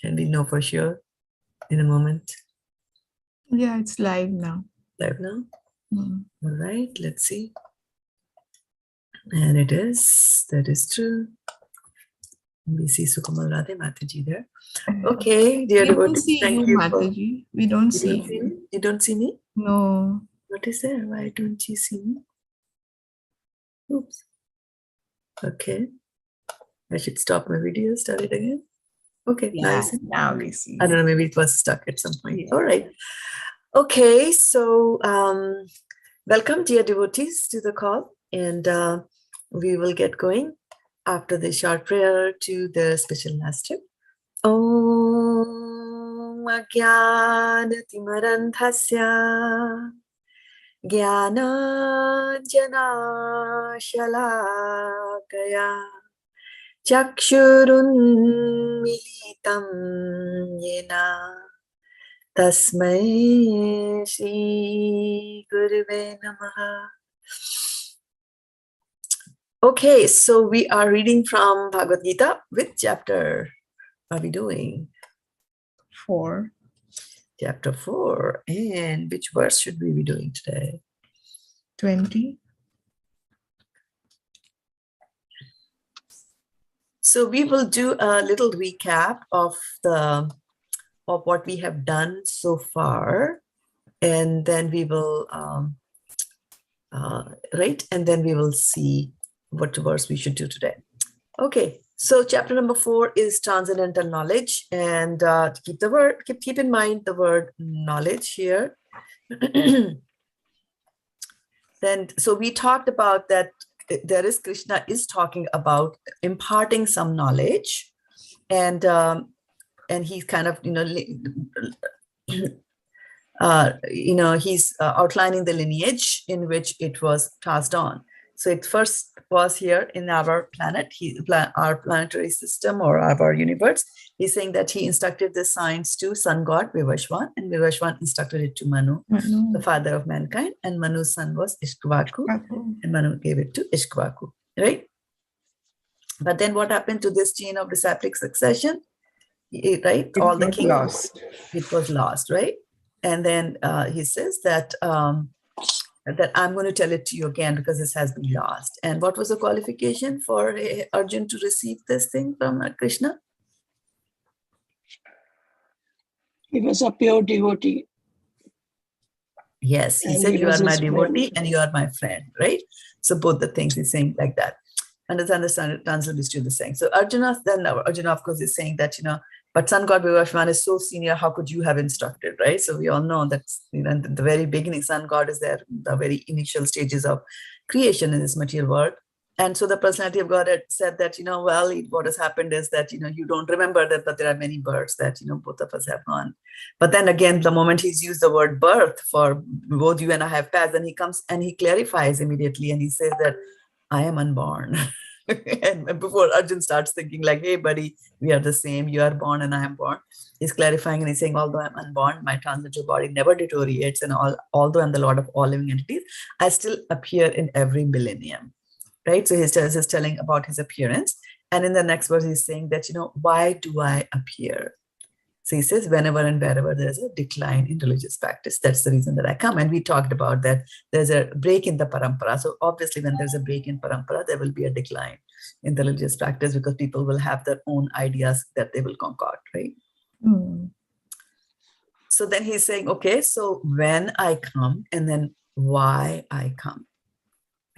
Can we know for sure in a moment? Yeah, it's live now. Live now? Mm. All right, let's see. And it is, that is true. We see Sukamal Radhe Mataji there. Okay, dear We don't devotees, see thank you, you for. Mataji. We don't You see don't see you. me? You don't see me? No. What is there? Why don't you see me? Oops. Okay. I should stop my video, start it again. Okay, now you Yeah, see. now we see. I don't know, maybe it was stuck at some point. Yeah. All right. Okay, so welcome, dear devotees, to the call. And we will get going after the short prayer to the special master. Om Ajnanatimarandhasya Jnananjana-shalakaya Chakshurunmilitam Yena Tasmai Shri Guruve Namaha. Okay, so we are reading from Bhagavad-gita. Which chapter are we doing? 4. Chapter 4. And which verse should we be doing today? 20. So we will do a little recap of what we have done so far, and then we will and then we will see what verse we should do today. Okay, so chapter number 4 is transcendental knowledge, and keep in mind the word knowledge here. Then, so we talked about that there is Krishna is talking about imparting some knowledge, and he's kind of he's outlining the lineage in which it was passed on. So it first was here in our planet, our planetary system or our universe. He's saying that he instructed the science to sun god Vivashwan, and Vivashwan instructed it to Manu, the father of mankind, and Manu's son was Ishkvaku, and Manu gave it to Ishkvaku, right? But then what happened to this chain of disciplic succession? Right? All the kings lost. It was lost, right? And then he says that that I'm going to tell it to you again because this has been lost. And what was the qualification for Arjun to receive this thing from Krishna? He was a pure devotee. Yes, he And said, he you was are my his devotee friend. and you are my friend, right? So both the things he's saying like that. And the translation is the same. So Arjuna, of course, is saying that, but sun god Vivashwan is so senior, how could you have instructed, right? So we all know that, in the very beginning, sun god is there, the very initial stages of creation in this material world. And so the personality of God had said that, well, what has happened is that, you don't remember that, but there are many births that, both of us have gone. But then again, the moment he's used the word birth for both you and I have passed, then he comes and he clarifies immediately and he says that I am unborn. And before Arjun starts thinking like, hey, buddy, we are the same. You are born and I am born. He's clarifying and he's saying, although I'm unborn, my transitive body never deteriorates. And although I'm the Lord of all living entities, I still appear in every millennium. Right? So he's telling about his appearance. And in the next verse, he's saying that, why do I appear? So he says, whenever and wherever there's a decline in religious practice, that's the reason that I come. And we talked about that there's a break in the parampara. So obviously, when there's a break in parampara, there will be a decline in the religious practice because people will have their own ideas that they will concoct, right? Mm. So then he's saying, okay, so when I come and then why I come,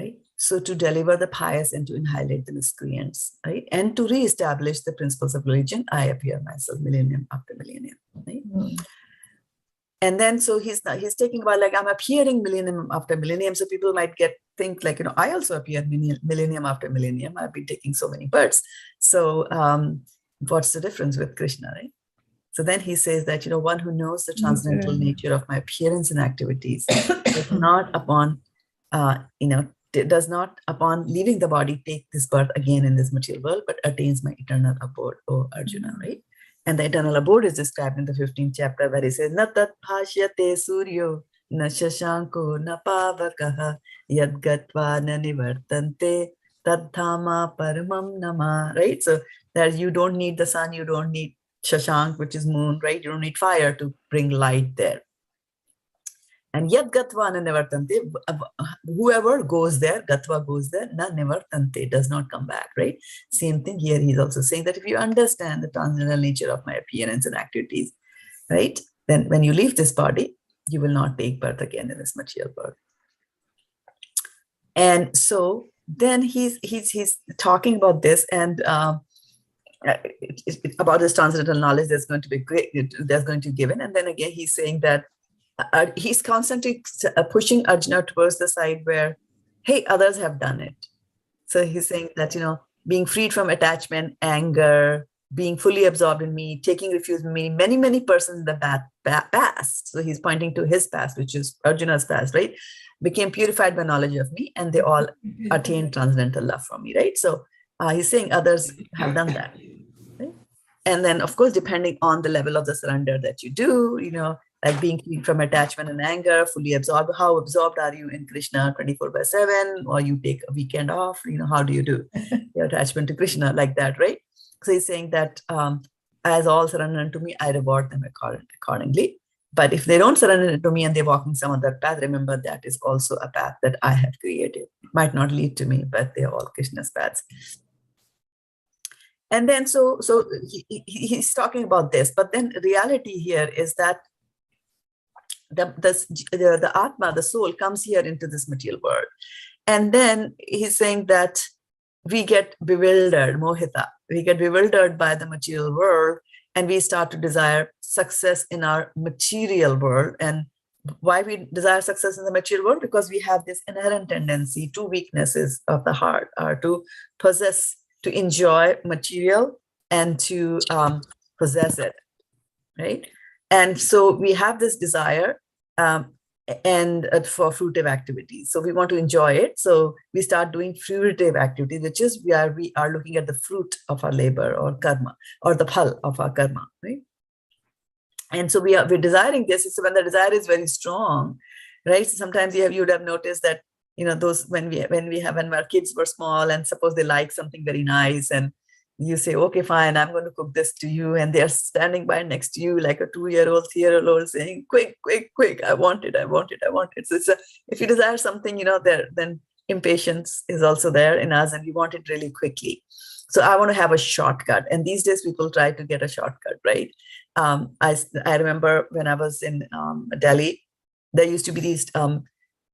right? So to deliver the pious and to annihilate the miscreants, right? And to reestablish the principles of religion, I appear myself millennium after millennium, right? Mm. And then so he's taking about like, I'm appearing millennium after millennium. So people might think like, I also appear millennium after millennium. I've been taking so many births. So what's the difference with Krishna, right? So then he says that, one who knows the transcendental nature of my appearance and activities does not upon leaving the body take this birth again in this material world, but attains my eternal abode, O Arjuna, right? And the eternal abode is described in the 15th chapter where he says, Na tat bhashyate suryo, na shashanko, na pavakaha, yad gatva na nivartante, tad dhama paramam nama, right? So that you don't need the sun, you don't need Shashank, which is moon, right? You don't need fire to bring light there. And yet gatva na nivartante, whoever goes there, gatva goes there, na nivartante, does not come back, right? Same thing here. He's also saying that if you understand the transcendental nature of my appearance and activities, right, then when you leave this body, you will not take birth again in this material world. And so then he's talking about this, and about this transcendental knowledge that's going to be great, that's going to be given. And then again, he's saying that he's constantly pushing Arjuna towards the side where, hey, others have done it. So he's saying that, being freed from attachment, anger, being fully absorbed in me, taking refuge in me, many persons in the past. So he's pointing to his past, which is Arjuna's past, right? Became purified by knowledge of me, and they all attained transcendental love from me, right? So he's saying others have done that. Right? And then, of course, depending on the level of the surrender that you do, like being free from attachment and anger, fully absorbed. How absorbed are you in Krishna 24/7, or you take a weekend off? How do you do your attachment to Krishna like that, right? So he's saying that as all surrender unto me, I reward them accordingly. But if they don't surrender to me and they walk in some other path, remember that is also a path that I have created. It might not lead to me, but they are all Krishna's paths. And then so he's talking about this, but then reality here is that the Atma, the soul, comes here into this material world. And then he's saying that we get bewildered, mohita. We get bewildered by the material world, and we start to desire success in our material world. And why we desire success in the material world? Because we have this inherent tendency, two weaknesses of the heart are to possess, to enjoy material and to possess it, right? And so we have this desire and for fruitive activities. So we want to enjoy it. So we start doing fruitive activities, which is we are looking at the fruit of our labor or karma, or the phal of our karma, right? And so we're desiring this. So when the desire is very strong, right? So sometimes you would have noticed that, those when our kids were small, and suppose they like something very nice, and you say, okay, fine, I'm going to cook this to you. And they're standing by next to you like a 2-year-old, 3-year-old saying, quick, I want it. So if you desire something, then impatience is also there in us, and we want it really quickly. So I want to have a shortcut. And these days people try to get a shortcut, right? I remember when I was in Delhi, there used to be these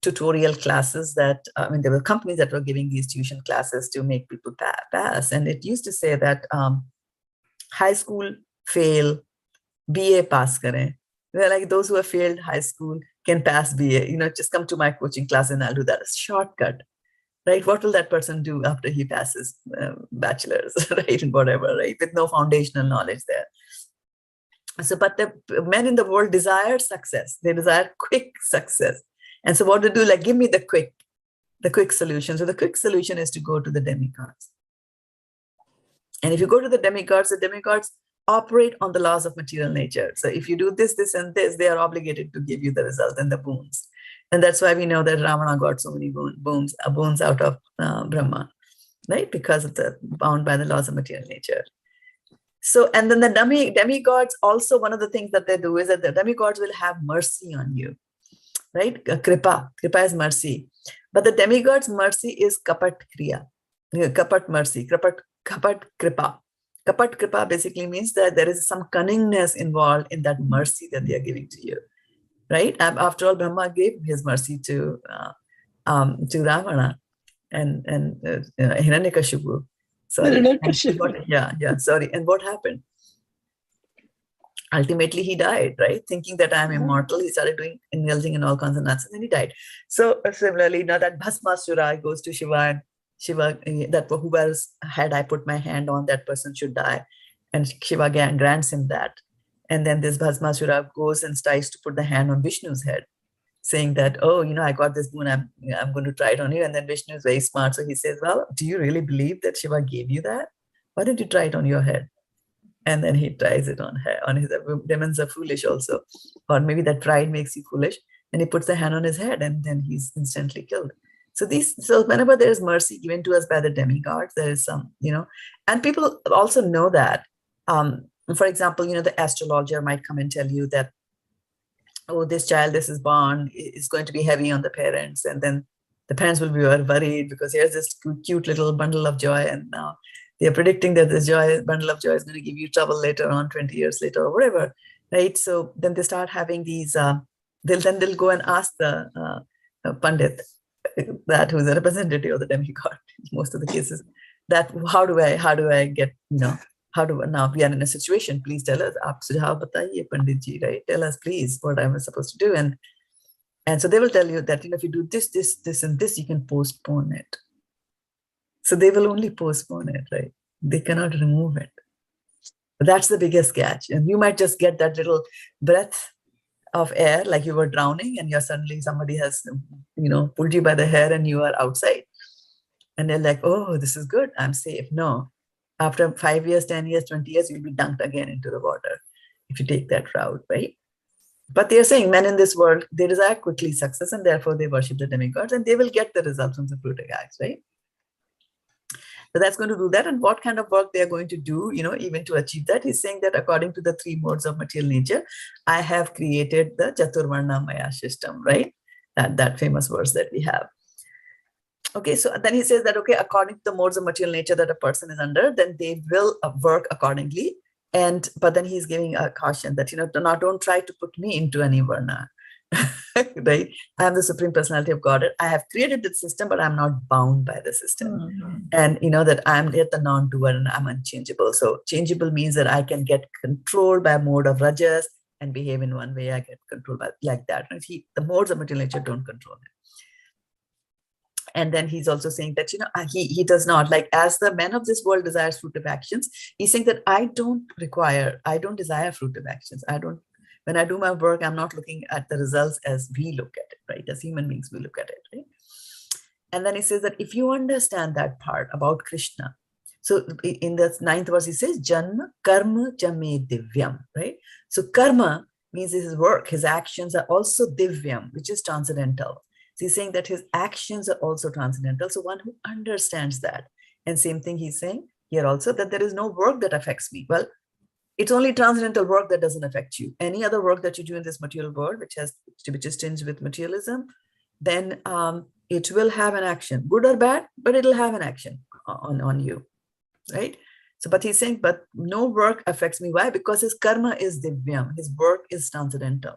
tutorial classes that, there were companies that were giving these tuition classes to make people pass. And it used to say that high school fail, BA pass kare. They're like, those who have failed high school can pass BA, just come to my coaching class and I'll do that. It's shortcut, right? What will that person do after he passes bachelor's, right? And whatever, right? With no foundational knowledge there. So, but the men in the world desire success. They desire quick success. And so what to do, like, give me the quick solution. So the quick solution is to go to the demigods. And if you go to the demigods operate on the laws of material nature. So if you do this, and this, they are obligated to give you the result and the boons. And that's why we know that Ravana got so many boons out of Brahma, right? Because of the bound by the laws of material nature. So, and then the demigods also, one of the things that they do is that the demigods will have mercy on you. Right? Kripa is mercy. But the demigod's mercy is kapat kriya. Kapat mercy. Kapat kripa. Kapat kripa basically means that there is some cunningness involved in that mercy that they are giving to you. Right? After all, Brahma gave his mercy to Ravana and Hiranyakashipu. Sorry. Sorry. And what happened? Ultimately, he died, right? Thinking that I'm immortal, he started indulging in all kinds of nonsense, and he died. So similarly, now that Bhasmasura goes to Shiva, and Shiva, that whoever's head I put my hand on, that person should die. And Shiva grants him that. And then this Bhasmasura goes and tries to put the hand on Vishnu's head, saying that, oh, I got this boon, I'm going to try it on you. And then Vishnu is very smart. So he says, well, do you really believe that Shiva gave you that? Why don't you try it on your head? And then he tries it on his. Demons are foolish also, or maybe that pride makes you foolish. And he puts the hand on his head, and then he's instantly killed. So whenever there is mercy given to us by the demigods, there is some, and people also know that For example, the astrologer might come and tell you that, oh, this child, this is born, is going to be heavy on the parents. And then the parents will be worried because here's this cute little bundle of joy. And now they're predicting that this bundle of joy is going to give you trouble later on, 20 years later or whatever, right? So then they start having these, they'll go and ask the Pandit, that who's a representative of the demigod in most of the cases, that how do I get, how do now we are in a situation, please tell us, aap sujhav bataiye Pandit ji, right? Tell us please what I'm supposed to do. And so they will tell you that, if you do this and this, you can postpone it. So they will only postpone it, right? They cannot remove it. But that's the biggest catch. And you might just get that little breath of air, like you were drowning and suddenly somebody has, pulled you by the hair and you are outside. And they're like, oh, this is good, I'm safe. No, after 5 years, 10 years, 20 years, you'll be dunked again into the water if you take that route, right? But they're saying men in this world, they desire quickly success and therefore they worship the demigods and they will get the results from the fruitic acts, right? So that's going to do that. And what kind of work they're going to do, even to achieve that, he's saying that according to the 3 modes of material nature, I have created the Chaturvarna Maya system, right? That famous verse that we have. Okay, so then he says that, okay, according to the modes of material nature that a person is under, then they will work accordingly. But then he's giving a caution that, don't try to put me into any varna. Right? I am the Supreme Personality of God. I have created the system, but I'm not bound by the system. And that I'm yet the non-doer and I'm unchangeable. So changeable means that I can get controlled by a mode of rajas and behave in one way. I get controlled by like that. And the modes of material nature don't control him. And then he's also saying that, he does not, like, as the man of this world desires fruitive actions, he's saying that I don't desire fruitive actions. When I do my work, I'm not looking at the results as we look at it, right? As human beings, we look at it, right? And then he says that if you understand that part about Krishna, so in the 9th verse, he says, Janma karma chame divyam, right? So karma means his work, his actions are also divyam, which is transcendental. So he's saying that his actions are also transcendental. So one who understands that. And same thing he's saying here also, that there is no work that affects me. Well, it's only transcendental work that doesn't affect you. Any other work that you do in this material world, which is tinged with materialism, then it will have an action, good or bad, but it'll have an action on you, right? So, but he's saying, but no work affects me. Why? Because his karma is divyam, his work is transcendental.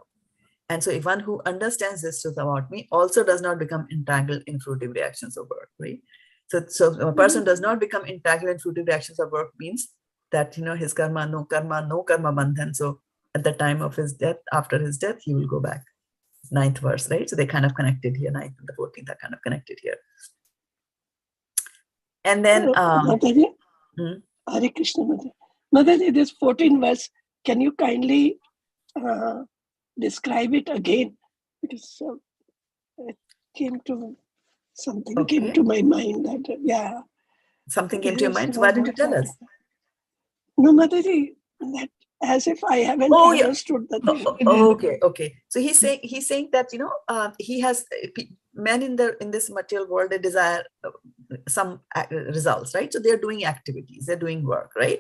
And so if one who understands this truth about me also does not become entangled in fruitive reactions of work, right? So a person does not become entangled in fruitive reactions of work means that, his no karma bandhan. So at the time of his death, after his death, he will go back. 9th verse, right? So they kind of connected here. 9th and the 14th are kind of connected here. And then Hare Krishna, Mataji, this 14th verse, can you kindly describe it again? Because it came to something came to my mind that something came to your mind. So why didn't you tell us? No, Mataji, that as if I haven't understood the thing. Okay. So he's saying that he has men in this material world, they desire some results, right? So they're doing activities, they're doing work, right?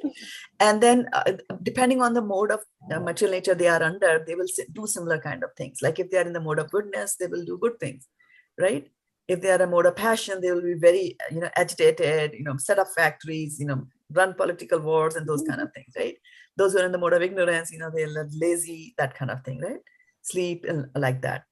And then depending on the mode of material nature they are under, they will do similar kind of things. Like if they are in the mode of goodness, they will do good things, right? If they are a mode of passion, they will be very agitated, set up factories, run political wars and those kind of things, right? Those who are in the mode of ignorance, they're lazy, that kind of thing, right? Sleep and like that.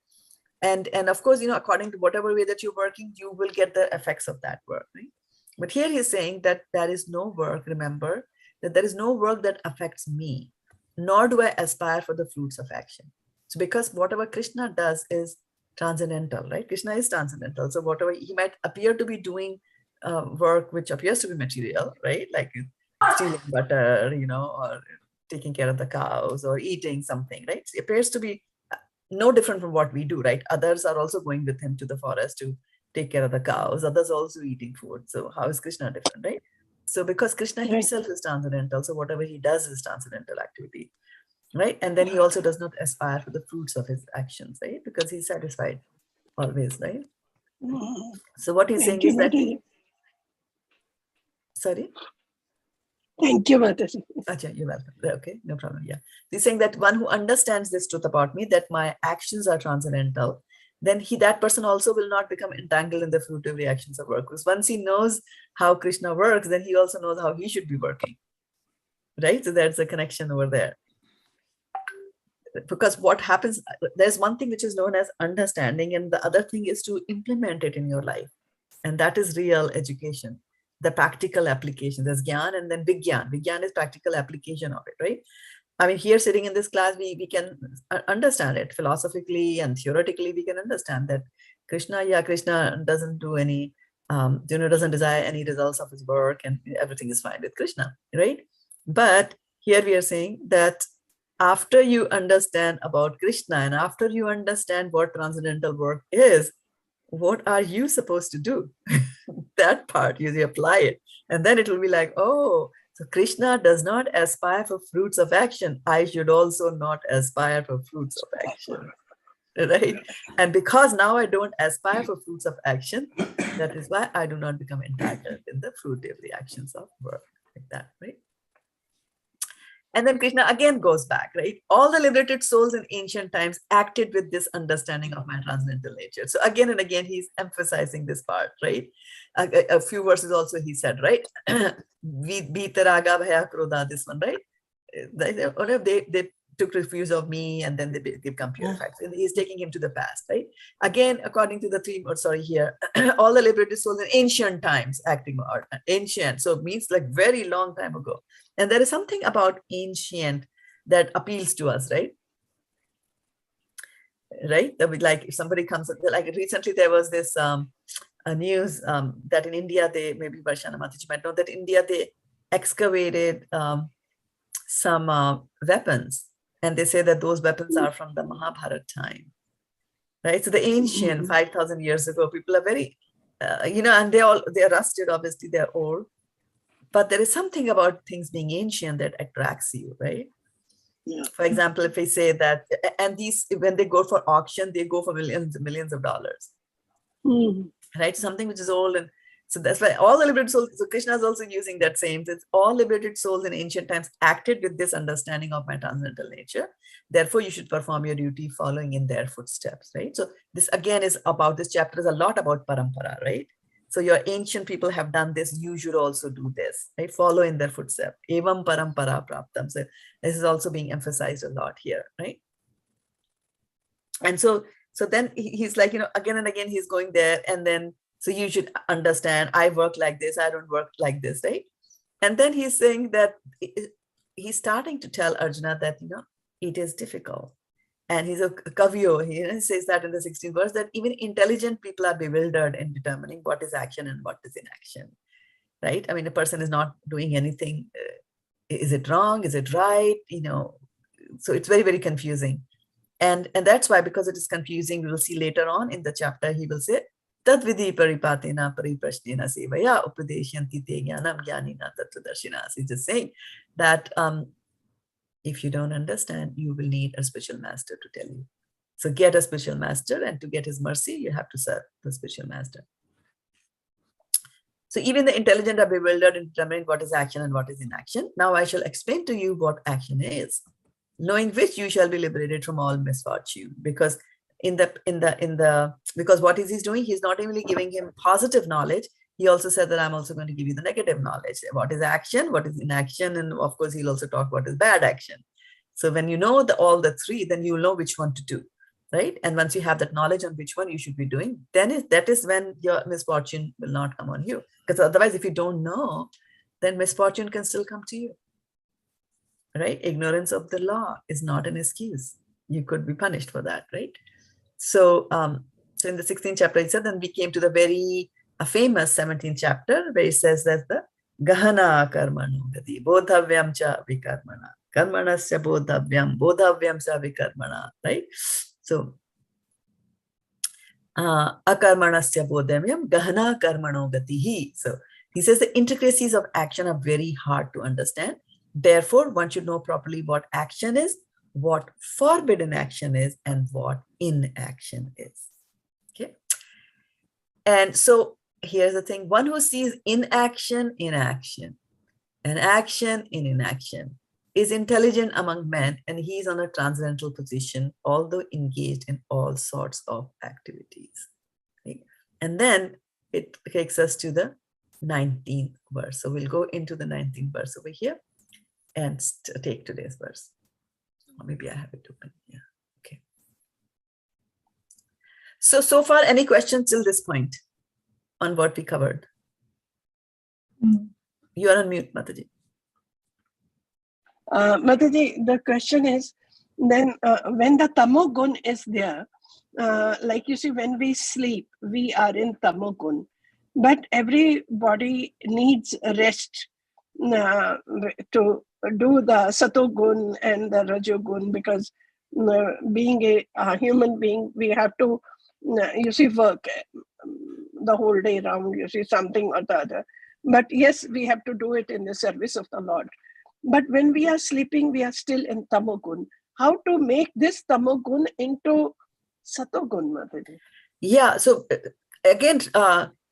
And of course, according to whatever way that you're working, you will get the effects of that work, right? But here he's saying that there is no work, remember, that there is no work that affects me, nor do I aspire for the fruits of action. So because whatever Krishna does is transcendental, right? Krishna is transcendental. So whatever he might appear to be doing work which appears to be material, right? Like stealing butter, or taking care of the cows or eating something, right? It appears to be no different from what we do, right? Others are also going with him to the forest to take care of the cows. Others also eating food. So how is Krishna different, right? So because Krishna himself is transcendental, so whatever he does is transcendental activity, right? And then he also does not aspire for the fruits of his actions, right? Because he's satisfied always, right? So what he's saying is that, sorry? Thank you, Mataji. Acha, you're welcome. Okay, no problem. Yeah. He's saying that one who understands this truth about me, that my actions are transcendental, then that person also will not become entangled in the fruitive reactions of work. Because once he knows how Krishna works, then he also knows how he should be working. Right? So there's a connection over there. Because what happens, there's one thing which is known as understanding, and the other thing is to implement it in your life. And that is real education, the practical application. There's Gyan and then Vigyan. Vigyan is practical application of it, right? I mean, here sitting in this class, we can understand it philosophically and theoretically. We can understand that Krishna doesn't do any, doesn't desire any results of his work, and everything is fine with Krishna, right? But here we are saying that after you understand about Krishna and after you understand what transcendental work is, what are you supposed to do? That part, you apply it. And then it will be like, oh, so Krishna does not aspire for fruits of action. I should also not aspire for fruits of action. Right? And because now I don't aspire for fruits of action, that is why I do not become entangled in the fruitive reactions of work. Like that, right? And then Krishna again goes back, right? All the liberated souls in ancient times acted with this understanding of my transcendental nature. So again and again, he's emphasizing this part, right? A few verses also he said, right? Vitaraga bhaya krodha, this one, right? They took refuge of me and then they become purified. So he's taking him to the past, right? Again, according to the theme, here, all the liberated souls in ancient times acting, or ancient, so it means like very long time ago. And there is something about ancient that appeals to us, right? Right? Like if somebody comes, like recently there was this news that in India, maybe Varshana Mataji might know that India, they excavated some weapons. And they say that those weapons are from the Mahabharata time, right? So the ancient 5,000 years ago, people are very, and they're rusted, obviously they're old. But there is something about things being ancient that attracts you, right? Yeah. For example, if we say that, and these, when they go for auction, they go for millions and millions of dollars, right? Something which is old. And so that's why all the liberated souls, so Krishna is also using that same, it's all liberated souls in ancient times acted with this understanding of my transcendental nature. Therefore, you should perform your duty following in their footsteps, right? So this again is about, this chapter is a lot about parampara, right? So your ancient people have done this, you should also do this, right? Follow in their footsteps. Evam parampara praptam. So this is also being emphasized a lot here, right? And so then he's like, again and again, he's going there. And then, so you should understand, I work like this, I don't work like this, right? And then he's saying that he's starting to tell Arjuna that, it is difficult. And he's a Kavyo, he says that in the 16th verse, that even intelligent people are bewildered in determining what is action and what is inaction, right? I mean, a person is not doing anything. Is it wrong? Is it right? So it's very, very confusing. And that's why, because it is confusing, we will see later on in the chapter, he will say, Tad vidhi paripatena pariprashnena sevaya upadeshyanti te jnanam jnanina tattvadarshina. He's just saying that if you don't understand, you will need a spiritual master to tell you. So get a spiritual master, and to get his mercy, you have to serve the spiritual master. So even the intelligent are bewildered in determining what is action and what is inaction. Now I shall explain to you what action is, knowing which you shall be liberated from all misfortune. Because because what is he doing? He's not only giving him positive knowledge, he also said that I'm also going to give you the negative knowledge. What is action? What is inaction? And of course, he'll also talk what is bad action. So when you know all the three, then you'll know which one to do, right? And once you have that knowledge on which one you should be doing, then that is when your misfortune will not come on you. Because otherwise, if you don't know, then misfortune can still come to you, right? Ignorance of the law is not an excuse. You could be punished for that, right? So in the 16th chapter, he said, then we came to the very famous 17th chapter, where he says that the Gahana karmano gati bodhavyam cha vikarmana karmanasya bodhavyam cha vikarmana, right? So akarmanasya bodhavyam gahana karmano gatihi. So he says the intricacies of action are very hard to understand. Therefore, one should know properly what action is, what forbidden action is, and what inaction is. Okay. And so here's the thing, one who sees inaction, an action in inaction, is intelligent among men, and he is on a transcendental position, although engaged in all sorts of activities. Right? And then it takes us to the 19th verse. So we'll go into the 19th verse over here and take today's verse. Or maybe I have it open. Yeah. Okay. So far, any questions till this point on what we covered? You are on mute, Mataji. Mataji, the question is, then when the tamogun is there, like you see, when we sleep, we are in tamogun, but everybody needs rest to do the satogun and the rajogun, because being a human being, we have to, you see, work the whole day round, you see, something or the other. But yes, we have to do it in the service of the Lord. But when we are sleeping, we are still in tamogun. How to make this tamogun into satogun, Mataji? Yeah, so again,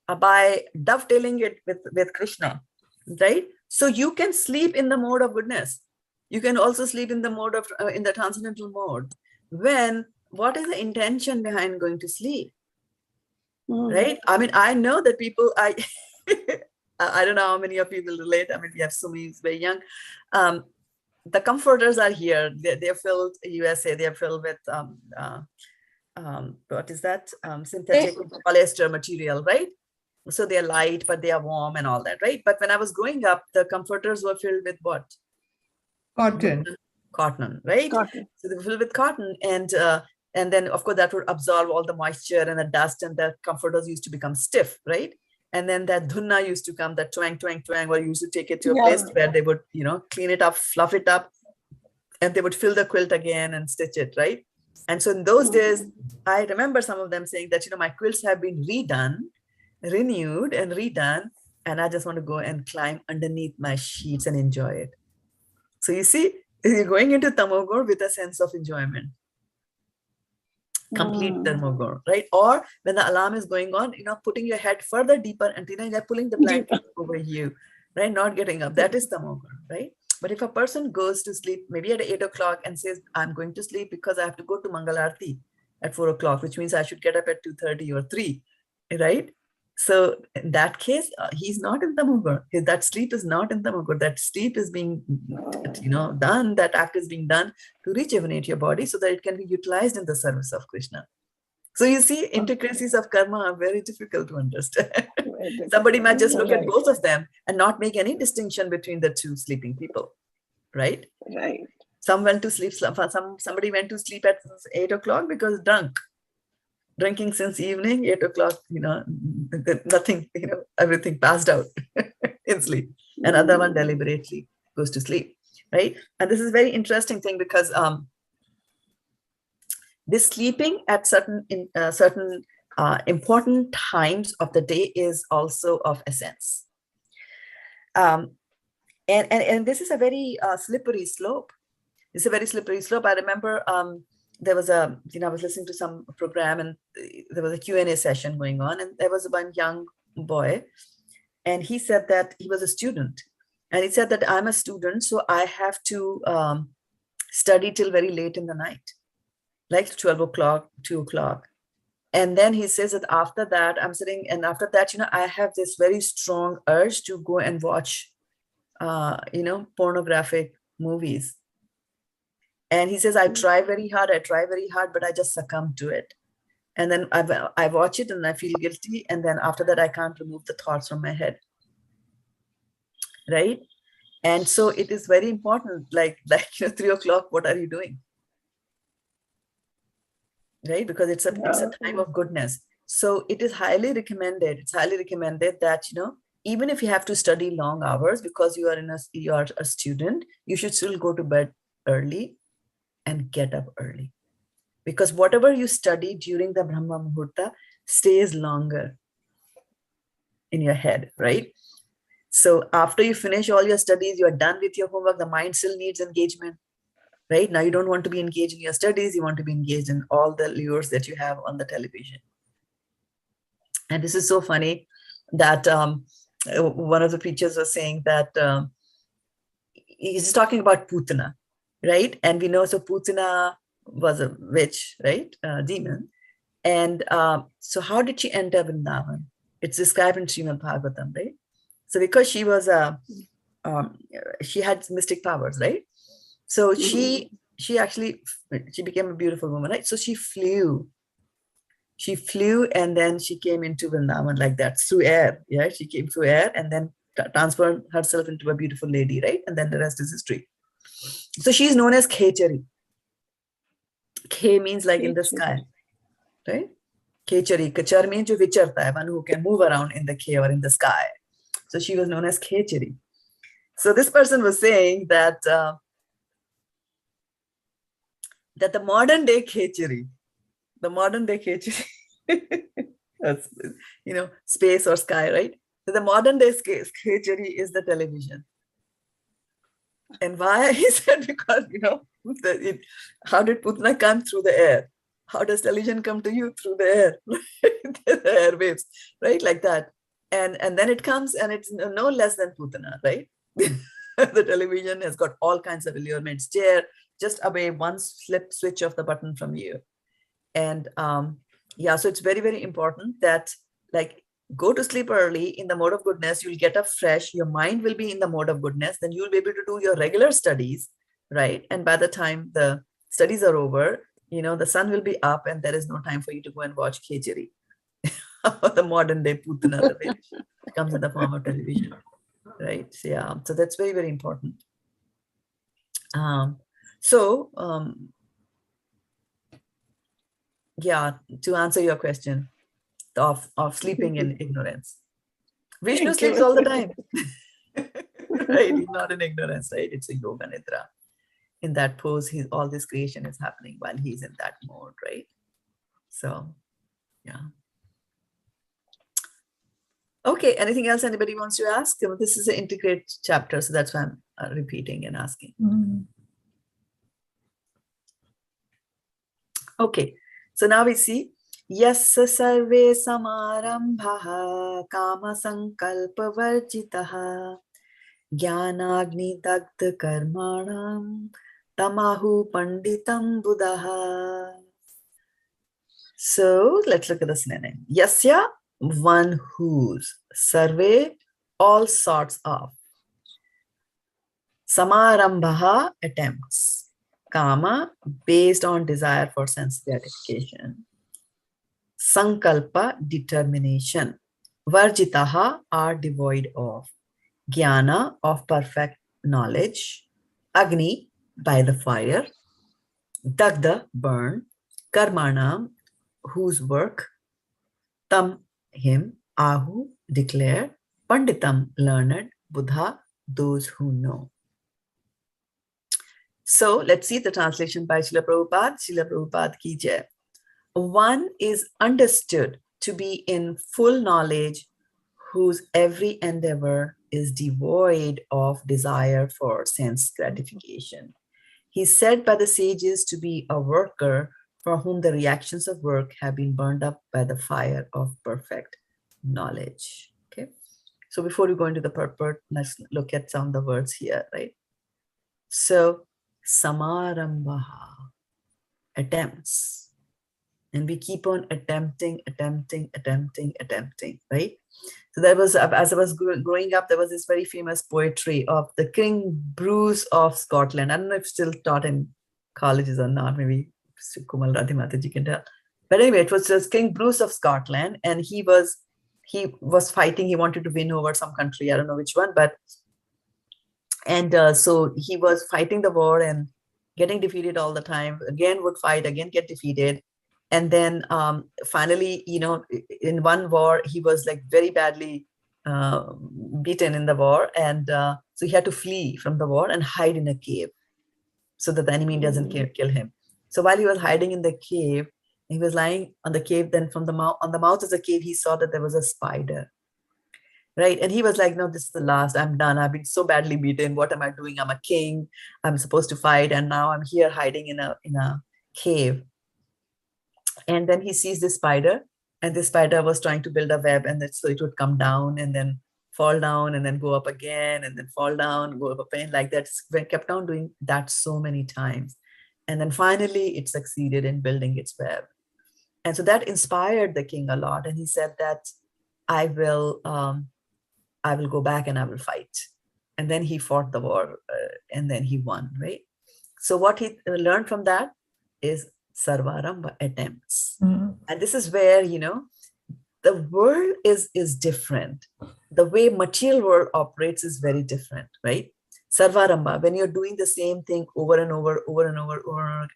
by dovetailing it with Krishna, right? So you can sleep in the mode of goodness. You can also sleep in the mode of, in the transcendental mode. What is the intention behind going to sleep? Right? I mean, I know that people, I don't know how many of you will relate. I mean, we have so many, it's very young. The comforters are here. They're filled, USA, they're filled with, what is that? Synthetic polyester material, right? So they're light, but they are warm and all that, right? But when I was growing up, the comforters were filled with what? Cotton. Cotton, right? Cotton. So they were filled with cotton, and then of course that would absorb all the moisture and the dust, and the comforters used to become stiff, right? And then that dhunna used to come, that twang, twang, twang, where you used to take it to a place where they would, clean it up, fluff it up, and they would fill the quilt again and stitch it, right? And so in those days, I remember some of them saying that, my quilts have been renewed and redone, and I just want to go and climb underneath my sheets and enjoy it. So you see, you're going into tamogun with a sense of enjoyment. Complete tamogun, right? Or when the alarm is going on, putting your head further deeper and you're pulling the blanket over you, right? Not getting up. That is tamogun, right? But if a person goes to sleep maybe at 8 o'clock and says, I'm going to sleep because I have to go to Mangalarti at 4 o'clock, which means I should get up at 2:30 or 3, right? So in that case, he's not in tamogun. That sleep is not in tamogun. That sleep is being, done. That act is being done to rejuvenate your body so that it can be utilized in the service of Krishna. So you see, intricacies of karma are very difficult to understand. Somebody might just look at both of them and not make any distinction between the two sleeping people, right? Right. Some went to sleep. Somebody went to sleep at 8 o'clock because drinking since evening, 8 o'clock, nothing, everything passed out in sleep. Another one deliberately goes to sleep, right? And this is a very interesting thing because this sleeping at certain important times of the day is also of essence. And this is a very slippery slope. It's a very slippery slope. I remember there was I was listening to some program, and there was a Q&A session going on, and there was one young boy, and he said that he was a student, and he said that I'm a student, so I have to study till very late in the night, like 12 o'clock, 2 o'clock. And then he says that after that, I'm sitting, and after that, I have this very strong urge to go and watch, pornographic movies. And he says, I try very hard, but I just succumb to it. And then I watch it and I feel guilty. And then after that, I can't remove the thoughts from my head. Right? And so it is very important, like 3 o'clock, what are you doing? Right? Because it's a time of goodness. So it is highly recommended. It's highly recommended that, even if you have to study long hours because you are a student, you should still go to bed early and get up early, because whatever you study during the Brahma Muhurta stays longer in your head, right? So after you finish all your studies, you are done with your homework, the mind still needs engagement, right? Now you don't want to be engaged in your studies, you want to be engaged in all the lures that you have on the television. And this is so funny that one of the preachers was saying that he's talking about Putana, right? And we know, so Putana was a witch, right? Demon. And so how did she enter Vrindavan? It's described in Srimad Bhagavatam, right? So because she was she had mystic powers, right? So she became a beautiful woman, right? So she flew and then she came into Vrindavan like that through air. Yeah, she came through air and then transformed herself into a beautiful lady, right? And then the rest is history. So she's known as Khechari. Khe means like in the sky, right? Khechari. Kachar means jo vicharta hai, one who can move around in the khe or in the sky. So she was known as Khechari. So this person was saying that that the modern day Khechari, that's, space or sky, right? So the modern day Khechari is the television. And why? He said because, how did Putna come through the air? How does television come to you? Through the air, the airwaves, right? Like that. And then it comes and it's no less than Putana, right? The television has got all kinds of allurements there, just away one switch of the button from you. And so it's very, very important that like go to sleep early in the mode of goodness, you'll get up fresh, your mind will be in the mode of goodness, then you'll be able to do your regular studies, right? And by the time the studies are over, the sun will be up and there is no time for you to go and watch Khechari. The modern day Putana comes in the form of television, right? Yeah, so that's very, very important. To answer your question of sleeping in ignorance, Vishnu sleeps all the time. Right? He's not in ignorance, right? It's a yoga nidra. In that pose, all this creation is happening while he's in that mode, right? So, yeah. Okay, anything else anybody wants to ask? This is an integrate chapter, so that's why I'm repeating and asking. Okay, so now we see Yassa sarve samarambhaha kama sankalpa varjitaha jnanagni dagdha karmanam tamahu panditam buddhaha. So let's look at the synonym. Yasya, one whose, sarve, all sorts of, samarambhaha, attempts, kama, based on desire for sense gratification, sankalpa, determination, varjitaha, are devoid of, jnana, of perfect knowledge, agni, by the fire, dagda, burn, karmanam, whose work, tam, him, ahu, declare, panditam, learned, buddha, those who know. So let's see the translation by Srila Prabhupada. Srila Prabhupada ki jai. One is understood to be in full knowledge whose every endeavor is devoid of desire for sense gratification. He's said by the sages to be a worker for whom the reactions of work have been burned up by the fire of perfect knowledge. Okay. So before we go into the purport, let's look at some of the words here, right? So, samarambhaha, attempts. And we keep on attempting, right? So there was, as I was growing up, there was this very famous poetry of the King Bruce of Scotland. I don't know if it's still taught in colleges or not, maybe Kumal Radhi Mataji can tell. But anyway, it was just King Bruce of Scotland, and he was fighting. He wanted to win over some country. I don't know which one, but so he was fighting the war and getting defeated all the time. Again, would fight, again get defeated, and then finally, in one war, he was like very badly beaten in the war, and so he had to flee from the war and hide in a cave, so that the enemy doesn't kill him. So while he was hiding in the cave, he was lying on the cave. Then from on the mouth of the cave, he saw that there was a spider. Right. And he was like, no, this is the last. I'm done. I've been so badly beaten. What am I doing? I'm a king. I'm supposed to fight. And now I'm here hiding in a cave. And then he sees this spider, and this spider was trying to build a web, and so it would come down and then fall down and then go up again, and then fall down, go up again, like that. We kept on doing that so many times. And then finally it succeeded in building its web. And so that inspired the king a lot. And he said that I will go back and I will fight. And then he fought the war and then he won, right? So what he learned from that is sarvarambha, attempts. And this is where, the world is different. The way material world operates is very different, right? Sarvarambha, when you're doing the same thing over and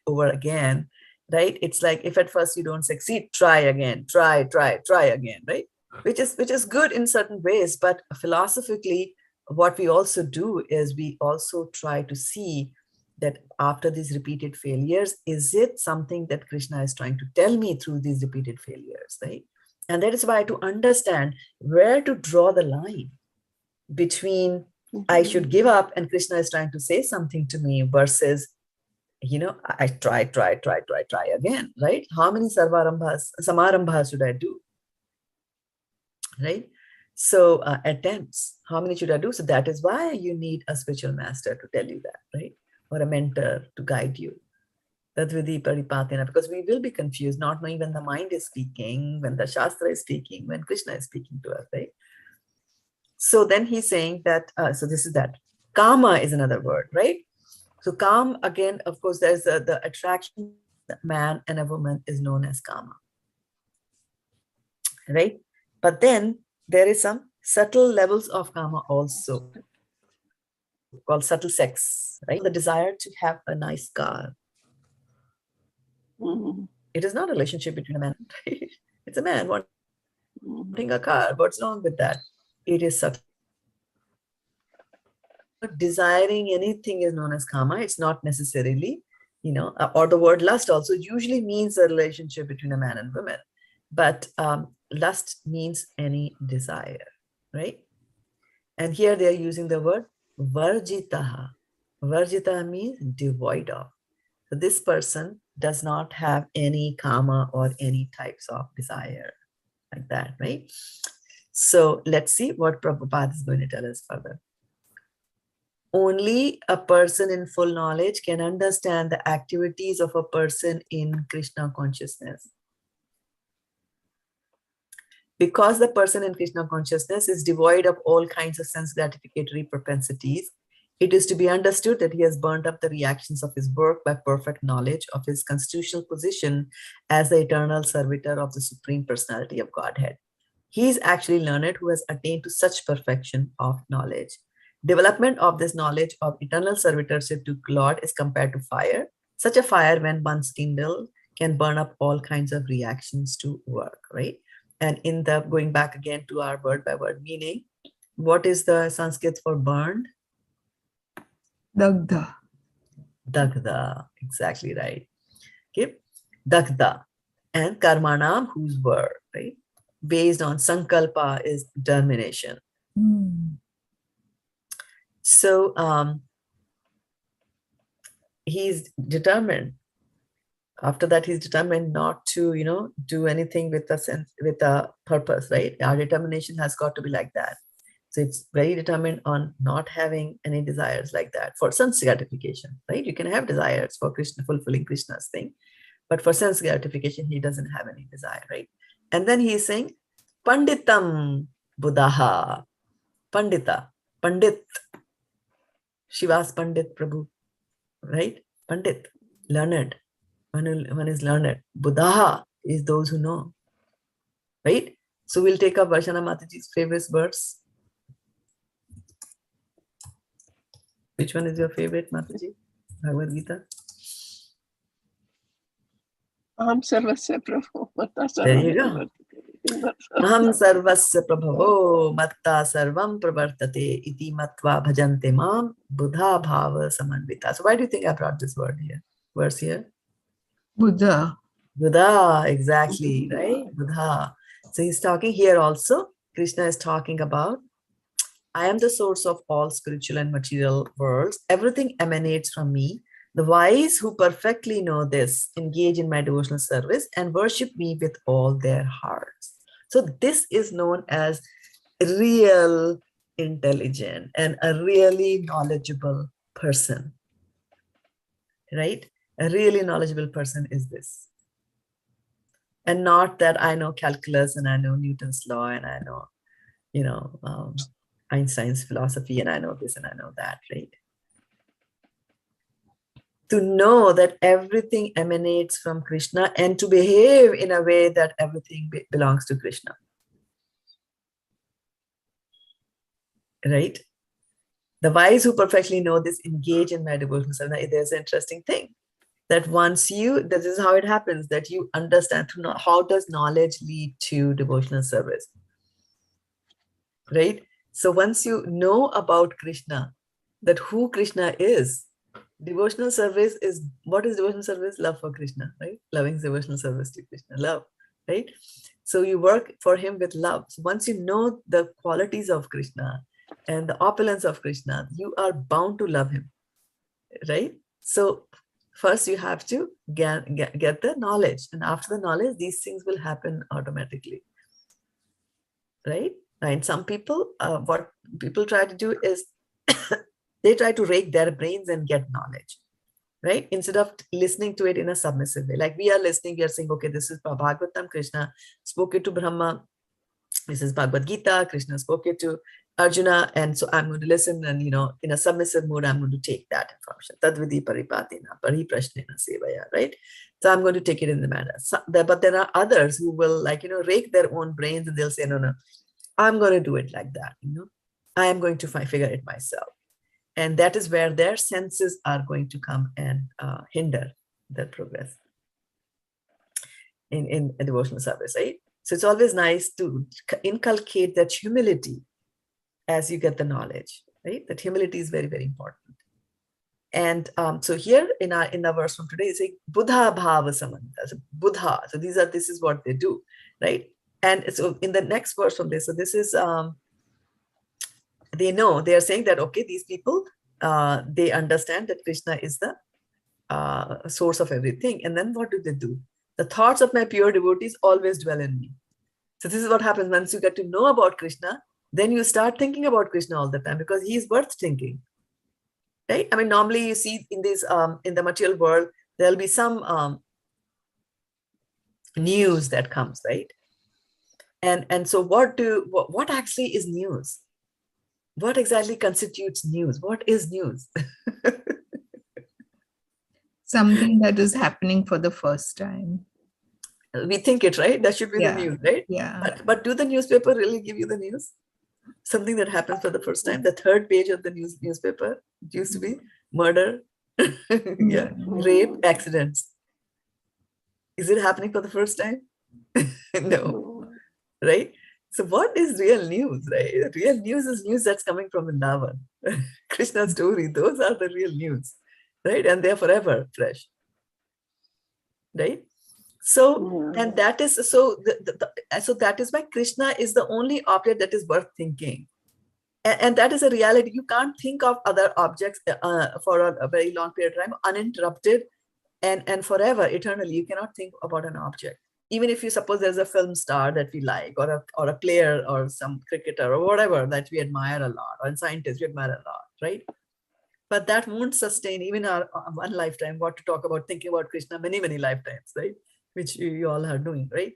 over again, right? It's like, if at first you don't succeed, try again, try again, right? Which is good in certain ways, but philosophically, what we also do is we also try to see that after these repeated failures, is it something that Krishna is trying to tell me through these repeated failures, right? And that is why, to understand where to draw the line between I should give up and Krishna is trying to say something to me versus, I try again, right? How many samarambhas should I do, right? So attempts, how many should I do? So that is why you need a spiritual master to tell you that, right? Or a mentor to guide you. Tadvidi paripatina, because we will be confused, not knowing when the mind is speaking, when the Shastra is speaking, when Krishna is speaking to us, right? So then he's saying that, so this is that. Kama is another word, right? So Kam, again, of course, there's the attraction, that man and a woman is known as Kama, right? But then there is some subtle levels of Kama also, called subtle sex, right? The desire to have a nice car. It is not a relationship between a man, right? It's a man wanting a car. What's wrong with that? It is subtle. Desiring anything is known as kama. It's not necessarily, or the word lust also usually means a relationship between a man and woman. But lust means any desire, right? And here they are using the word varjitaha. Varjitaha means devoid of. So this person does not have any kama or any types of desire like that, right? So let's see what Prabhupada is going to tell us further. Only a person in full knowledge can understand the activities of a person in Krishna consciousness. Because the person in Krishna consciousness is devoid of all kinds of sense gratificatory propensities, it is to be understood that he has burnt up the reactions of his work by perfect knowledge of his constitutional position as the eternal servitor of the Supreme Personality of Godhead. He is actually learned who has attained to such perfection of knowledge. Development of this knowledge of eternal servitorship to Lord is compared to fire. Such a fire, when once kindled, can burn up all kinds of reactions to work, right? And in the, going back again to our word by word meaning, what is the Sanskrit for burned? Dagda. Dagda, exactly right. Okay, Dagda. And karmanam, whose word, right? Based on sankalpa is determination. So he's determined. After that, he's determined not to, do anything with a sense, with a purpose, right? Our determination has got to be like that. So it's very determined on not having any desires like that for sense gratification, right? You can have desires for Krishna, fulfilling Krishna's thing, but for sense gratification, he doesn't have any desire, right? And then he is saying, Panditam Buddhaha. Pandita, Pandit. Shiva's Pandit Prabhu, right? Pandit, learned. One is learned. Buddhaha is those who know, right? So we'll take up Varshana Mataji's favorite verse. Which one is your favorite, Mataji? Bhagavad-gita? Aham sarvasya prabhu matta There you go. sarvam Aham sarvasya prabhavo matta sarvam pravartate iti matva bhajante mam buddha bhava samanvita. So why do you think I brought this word here? Verse here? Buddha. Buddha, exactly, right? Buddha. So he's talking here also. Krishna is talking about, I am the source of all spiritual and material worlds. Everything emanates from me. The wise who perfectly know this engage in my devotional service and worship me with all their hearts. So this is known as real intelligent and a really knowledgeable person, right? A really knowledgeable person is this. And not that I know calculus and I know Newton's law and I know, Einstein's philosophy and I know this and I know that, right? To know that everything emanates from Krishna and to behave in a way that everything belongs to Krishna. Right? The wise who perfectly know this engage in my devotional service. There's an interesting thing that this is how it happens, that you understand how does knowledge lead to devotional service, right? So once you know about Krishna, that who Krishna is, devotional service is, what is devotional service? Love for Krishna, right? Loving devotional service to Krishna, love, right? So you work for him with love. So once you know the qualities of Krishna and the opulence of Krishna, you are bound to love him, right? So first you have to get the knowledge, and after the knowledge, these things will happen automatically, right? And some people, what people try to do is they try to rake their brains and get knowledge, right? Instead of listening to it in a submissive way. Like we are listening, we are saying, okay, this is Bhagavatam, Krishna spoke it to Brahma. This is Bhagavad-gita, Krishna spoke it to Arjuna, and so I'm going to listen and, in a submissive mood, I'm going to take that information. Tadvidi paripatina, pariprashnena sevaya, right? So I'm going to take it in the manner. But there are others who will rake their own brains and they'll say, no, I'm going to do it like that. I am going to figure it myself. And that is where their senses are going to come and hinder their progress in a devotional service, right? So it's always nice to inculcate that humility as you get the knowledge, right? That humility is very, very important. And so here in the verse from today, it's like Buddha Bhava Samanta. So Buddha. So this is what they do, right? And so in the next verse from this, so this is they are saying that, okay, these people, they understand that Krishna is the source of everything. And then what do they do? The thoughts of my pure devotees always dwell in me. So this is what happens once you get to know about Krishna, then you start thinking about Krishna all the time because he is worth thinking, right? I mean, normally you see in this, in the material world, there'll be some news that comes, right? And so what actually is news? What exactly constitutes news? What is news? Something that is happening for the first time. We think it, right? That should be the news, right? Yeah. But do the newspaper really give you the news? Something that happens for the first time. The third page of the newspaper, it used to be murder, rape, accidents. Is it happening for the first time? No, right? So what is real news, right? Real news is news that's coming from Vrindavan. Krishna's story, those are the real news, right? And they're forever fresh, right? So, and that is, so that is why Krishna is the only object that is worth thinking. And that is a reality. You can't think of other objects for a very long period of time, uninterrupted and forever, eternally. You cannot think about an object. Even if you suppose there's a film star that we like, or a player, or some cricketer, or whatever that we admire a lot, or a scientist we admire a lot, right? But that won't sustain even our one lifetime. What to talk about thinking about Krishna many, many lifetimes, right? Which you all are doing, right?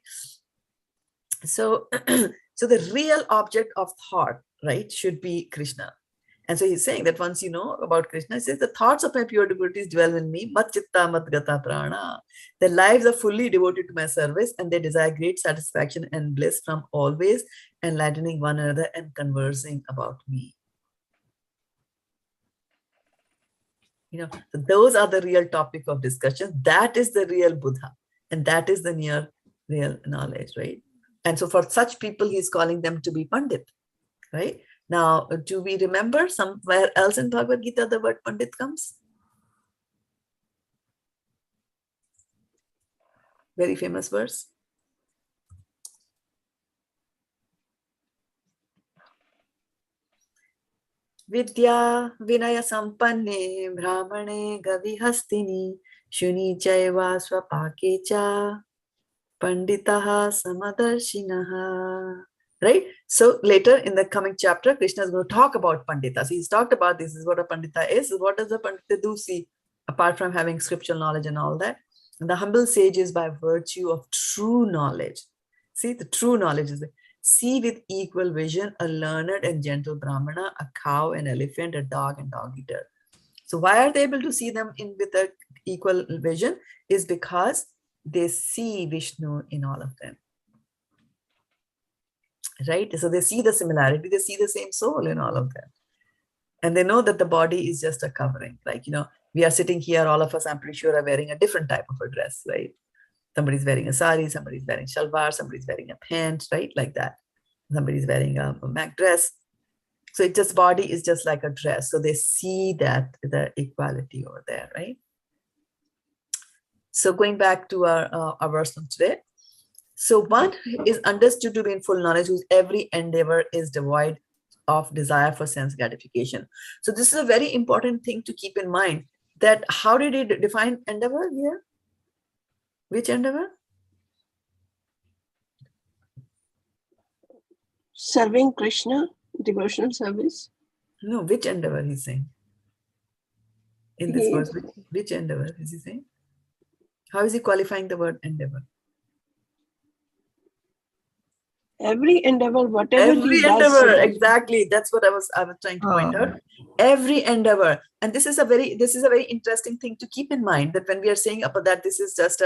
So, so the real object of thought, right, should be Krishna. And so he's saying that once you know about Krishna, he says, the thoughts of my pure devotees dwell in me, mat chitta mat gata prana. Their lives are fully devoted to my service and they desire great satisfaction and bliss from always enlightening one another and conversing about me. So those are the real topic of discussion. That is the real Buddha. And that is the real knowledge, right? And so for such people, he's calling them to be Pandit, right? Now, do we remember somewhere else in Bhagavad-gita the word Pandit comes? Very famous verse. Vidya Vinaya Sampanne Brahmane Gavihastini Shuni Chaiva Swapakecha Panditaha Samadarshinaha. right? So later in the coming chapter, Krishna is going to talk about Pandita. So he's talked about this is what a Pandita is. What does a Pandita do? See, apart from having scriptural knowledge and all that, and the humble sage is by virtue of true knowledge. See, the true knowledge is see with equal vision a learned and gentle Brahmana, a cow, an elephant, a dog, and dog eater. So why are they able to see them in with a equal vision? Is because they see Vishnu in all of them. Right? So they see the similarity, they see the same soul in all of them. And they know that the body is just a covering. Like, we are sitting here, all of us, I'm pretty sure, are wearing a different type of a dress, right? Somebody's wearing a sari, somebody's wearing shalwar, somebody's wearing a pant, right? Like that. Somebody's wearing a mac dress. So it just, body is just like a dress. So they see that, the equality over there, right? So going back to our verse from today. So one is understood to be in full knowledge, whose every endeavor is devoid of desire for sense gratification. So this is a very important thing to keep in mind, that how did he define endeavor here? Which endeavor? Serving Krishna, devotional service. No, which endeavor he's saying? In this verse, which endeavor is he saying? How is he qualifying the word endeavor? Every endeavor, whatever Every he does. endeavor, exactly. That's what I was trying to point out. Every endeavor, and this is a very interesting thing to keep in mind, that when we are saying about that, this is just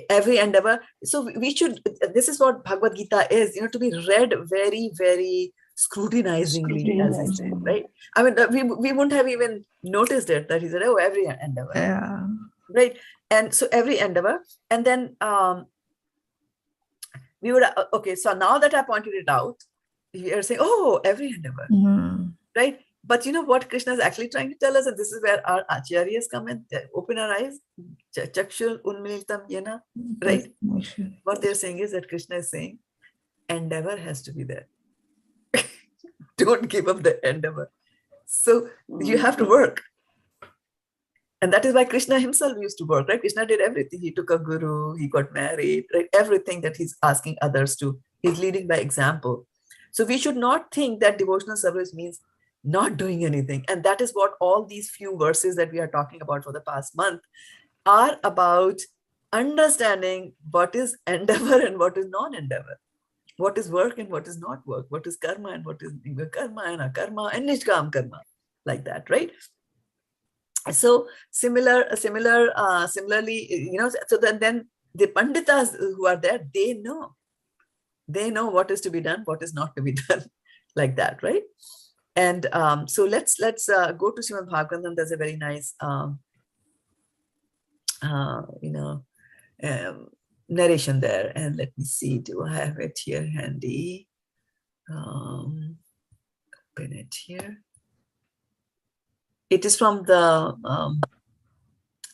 every endeavor. So we should. This is what Bhagavad-gita is. To be read very, very scrutinizingly, as he said, right? I mean, we wouldn't have even noticed it, that he said, "Oh, every endeavor." Yeah. Right. And so every endeavor, and then we would, okay, so now that I pointed it out, we are saying, oh, every endeavor, right? But you know what Krishna is actually trying to tell us, and this is where our acharyas come and open our eyes, chakshul unmilitam yena, right? What they're saying is that Krishna is saying, endeavor has to be there. Don't give up the endeavor. So you have to work. And that is why Krishna himself used to work, right? Krishna did everything. He took a guru, he got married, right? Everything that he's asking others to, he's leading by example. So we should not think that devotional service means not doing anything. And that is what all these few verses that we are talking about for the past month are about, understanding what is endeavor and what is non-endeavor. What is work and what is not work. What is karma and what is karma and akarma and nishkam karma. Like that, right? So similarly, so then the Panditas who are there, they know what is to be done, what is not to be done, like that, right? And so let's go to Srimad Bhagavatam. There's a very nice narration there, and let me see, do I have it here handy? Open it here. It is from the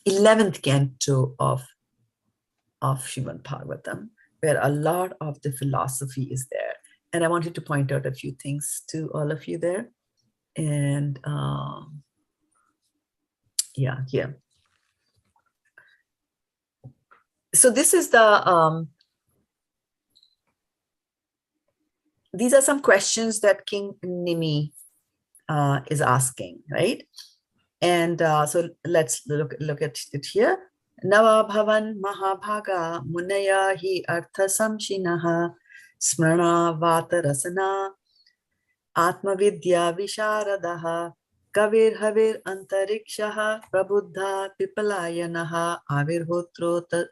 11th canto of Srimad Bhagavatam, where a lot of the philosophy is there. And I wanted to point out a few things to all of you there. And yeah, here. So this is the, these are some questions that King Nimi is asking, right? And so let's look at it here. Nava bhavan mahabhaga munaya hi artha samshinaha smrana vata rasana atma vidya visharadaha kavir havir antarikshaha prabuddha pipalayanaha avirhotrota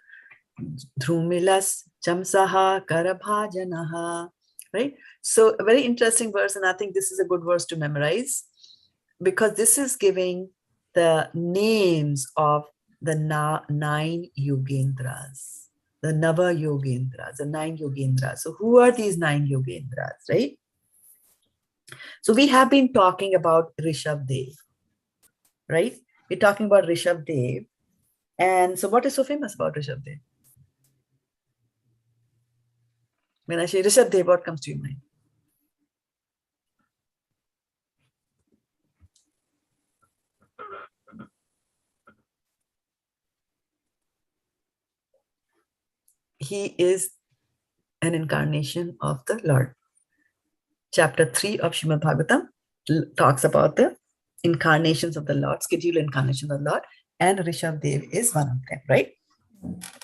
dhrumilas chamsaha karabhajanaha. Right? So a very interesting verse, and I think this is a good verse to memorize, because this is giving the names of the 9 yogendras, the Nava yogendras, the 9 yogendras. So who are these 9 yogendras, right? So we have been talking about Rishabh-dev, right? We're talking about Rishabh-dev. And so what is so famous about Rishabh-dev? When I say Rishabh-dev, what comes to your mind? He is an incarnation of the Lord, chapter 3 of Srimad Bhagavatam talks about the incarnations of the Lord, scheduled incarnations of the Lord, and Rishabh-dev is one of them, right?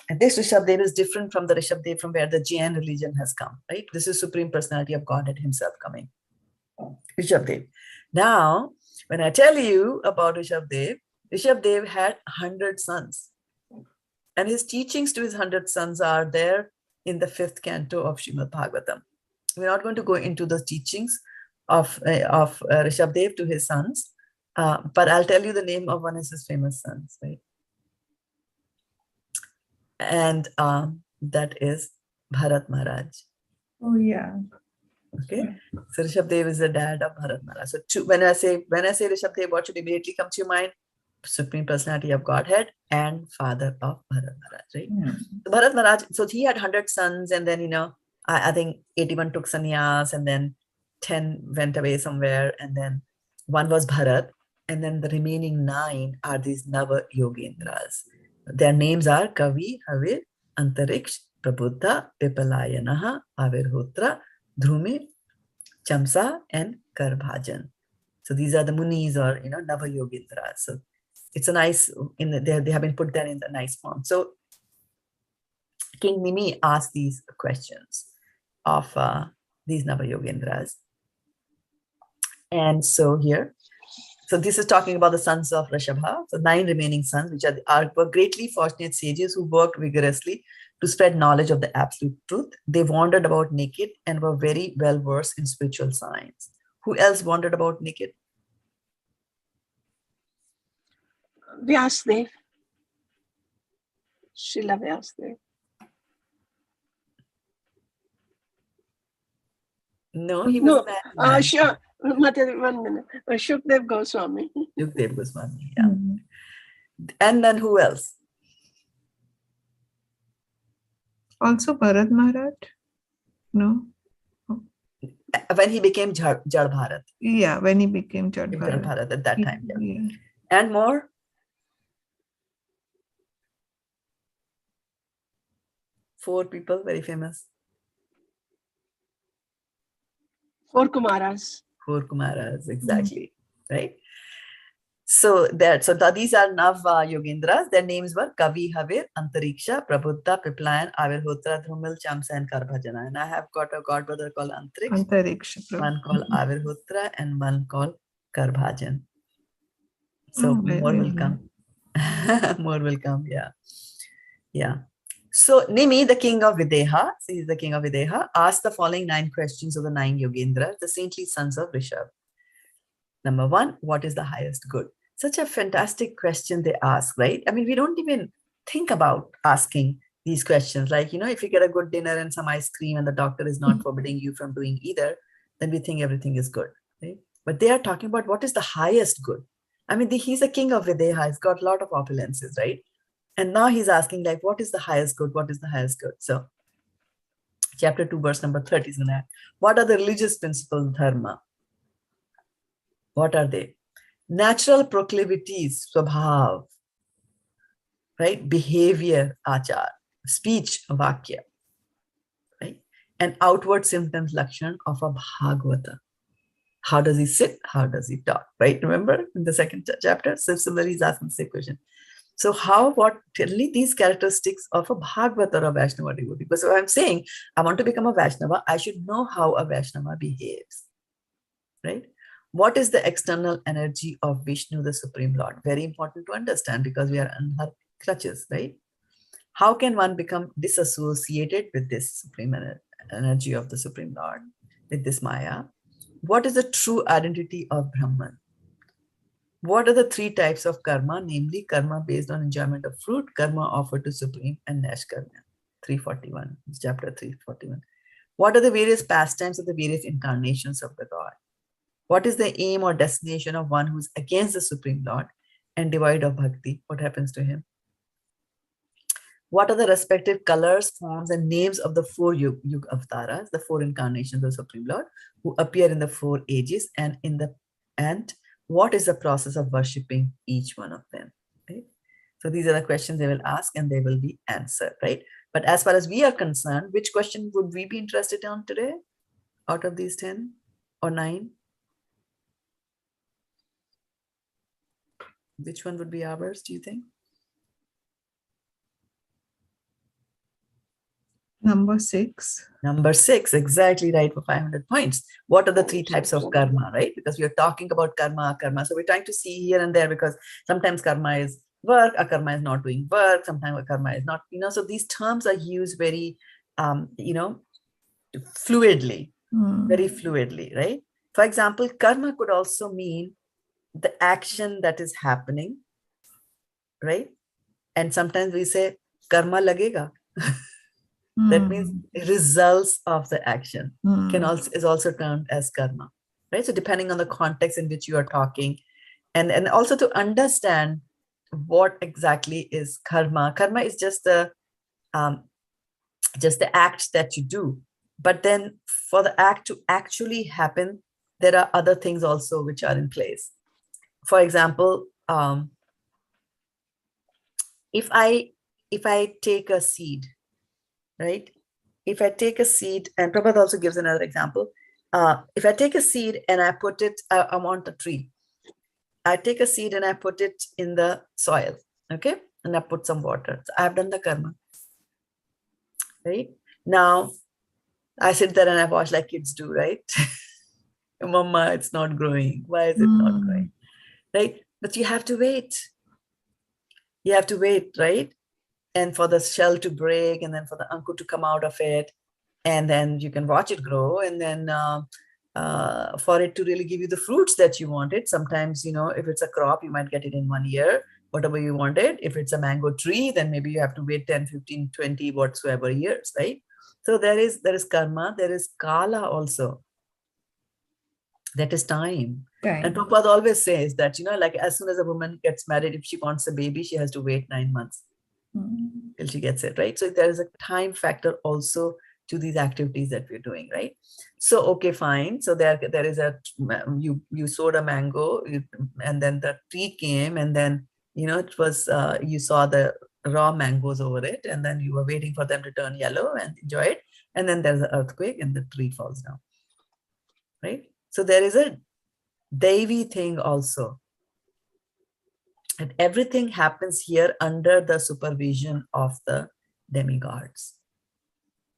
And this Rishabh-dev is different from the Rishabh-dev from where the Jain religion has come, right? This is Supreme Personality of Godhead himself coming. Rishabh-dev. Now, when I tell you about Rishabh-dev, Rishabh-dev had 100 sons. And his teachings to his 100 sons are there in the 5th canto of Srimad Bhagavatam. We're not going to go into the teachings of Rishabh-dev to his sons, but I'll tell you the name of one of his famous sons, right? And that is Bharat Maharaj. Oh yeah. Okay, so Rishabh-dev is the dad of Bharat Maharaj. So when I say Rishabh-dev, what should immediately come to your mind? Supreme Personality of Godhead and father of Bharat Maharaj, right? So Bharat Maharaj, so he had 100 sons, and then I think 81 took sannyas, and then 10 went away somewhere, and then one was Bharat, and then the remaining 9 are these Nava Yogendras. Their names are Kavi, Havir, Antariksh, Prabuddha, Pipalayanaha, Avirhotra, Dhrumi, Chamsa, and Karbhajan. So these are the Munis or Nava Yogendras. So it's a nice, they have been put there in the nice form. So King Nimi asked these questions of these Nava Yogendras. And so here, so this is talking about the sons of Rishabha, so 9 remaining sons, which were greatly fortunate sages who worked vigorously to spread knowledge of the absolute truth. They wandered about naked and were very well versed in spiritual science. Who else wandered about naked? Vyasdev. Srila Vyasdev. No, he was a man. Sure. 1 minute. Shukdev Goswami. Shukdev Goswami, yeah. And then who else? Also Bharat Maharaj? No. When he became Jad Bharat. Yeah, when he became Jad Bharat. Bharat At that time, yeah. And more? 4 people, very famous. 4 Kumaras. 4 Kumaras, exactly, right? So these are Nav Yogendras. Their names were Kavi, Havir, Antariksha, Prabuddha, Piplayan, Avirhotra, Dhrumil, Chamsa, and Karbhajana. And I have got a godbrother called Antariksha, one called Avirhotra, and one called Karbhajan. So more will come. More will come, yeah. Yeah. So Nimi, the king of Videha, he's the king of Videha, asked the following 9 questions of the 9 Yogendras, the saintly sons of Rishabh. Number 1, what is the highest good? Such a fantastic question they ask, right? I mean, we don't even think about asking these questions. Like, if you get a good dinner and some ice cream and the doctor is not forbidding you from doing either, then we think everything is good, right? But they are talking about what is the highest good. I mean, he's a king of Videha. He's got a lot of opulences, right? And now he's asking, like, what is the highest good? What is the highest good? So, chapter 2, verse number 30 is going to ask, what are the religious principles of dharma? What are they? Natural proclivities, swabhav, right? Behavior, achar, speech, vakya, right? And outward symptoms, lakshan of a bhagavata. How does he sit? How does he talk, right? Remember in the 2nd chapter? So similarly, he's asking the same question. So tell me these characteristics of a Bhagavata or a Vaishnava devotee. Because if I'm saying I want to become a Vaishnava, I should know how a Vaishnava behaves, right? What is the external energy of Vishnu, the Supreme Lord? Very important to understand because we are on her clutches, right? How can one become disassociated with this Supreme energy of the Supreme Lord, with this Maya? What is the true identity of Brahman? What are the 3 types of karma, namely karma based on enjoyment of fruit, karma offered to Supreme, and Nashkarma? 341, chapter 341. What are the various pastimes of the various incarnations of the God? What is the aim or destination of one who is against the Supreme Lord and devoid of bhakti? What happens to him? What are the respective colors, forms, and names of the 4 Yuga avatars, the 4 incarnations of the Supreme Lord, who appear in the 4 ages, and what is the process of worshipping each one of them? Right? So these are the questions they will ask and they will be answered, right? But as far as we are concerned, which question would we be interested in today out of these 10? or 9? Which one would be ours, do you think? Number 6. Number 6, exactly right, for 500 points. What are the 3 types of karma, right? Because we are talking about karma. So we're trying to see here and there, because sometimes karma is work, akarma is not doing work, sometimes karma is not, so these terms are used very, fluidly, very fluidly, right? For example, karma could also mean the action that is happening, right? And sometimes we say karma lagega. That means results of the action is also termed as karma, right? So depending on the context in which you are talking, and also to understand what exactly is karma. Karma is just the act that you do. But then for the act to actually happen, there are other things also which are in place. For example, if I take a seed, right? If I take a seed, and Prabhupada also gives another example. If I take a seed and I put it, I want a tree. I take a seed and I put it in the soil, okay? And I put some water. So I've done the karma, right? Now, I sit there and I watch like kids do, right? Mama, it's not growing. Why is it not growing? Right? But you have to wait. You have to wait, right? And for the shell to break, and then for the ankur to come out of it, and then you can watch it grow, and then for it to really give you the fruits that you wanted. Sometimes, if it's a crop, you might get it in 1 year, whatever you wanted. If it's a mango tree, then maybe you have to wait 10, 15, 20, whatsoever years, right? So there is karma, there is kala also. That is time. And Prabhupada always says that, like as soon as a woman gets married, if she wants a baby, she has to wait 9 months till she gets it, right? So there is a time factor also to these activities that we're doing, right? So, okay, fine. So there is you sowed a mango, and then the tree came, and then, it was, you saw the raw mangoes over it, and then you were waiting for them to turn yellow and enjoy it. And then there's an earthquake and the tree falls down, right? So there is a Devi thing also. And everything happens here under the supervision of the demigods.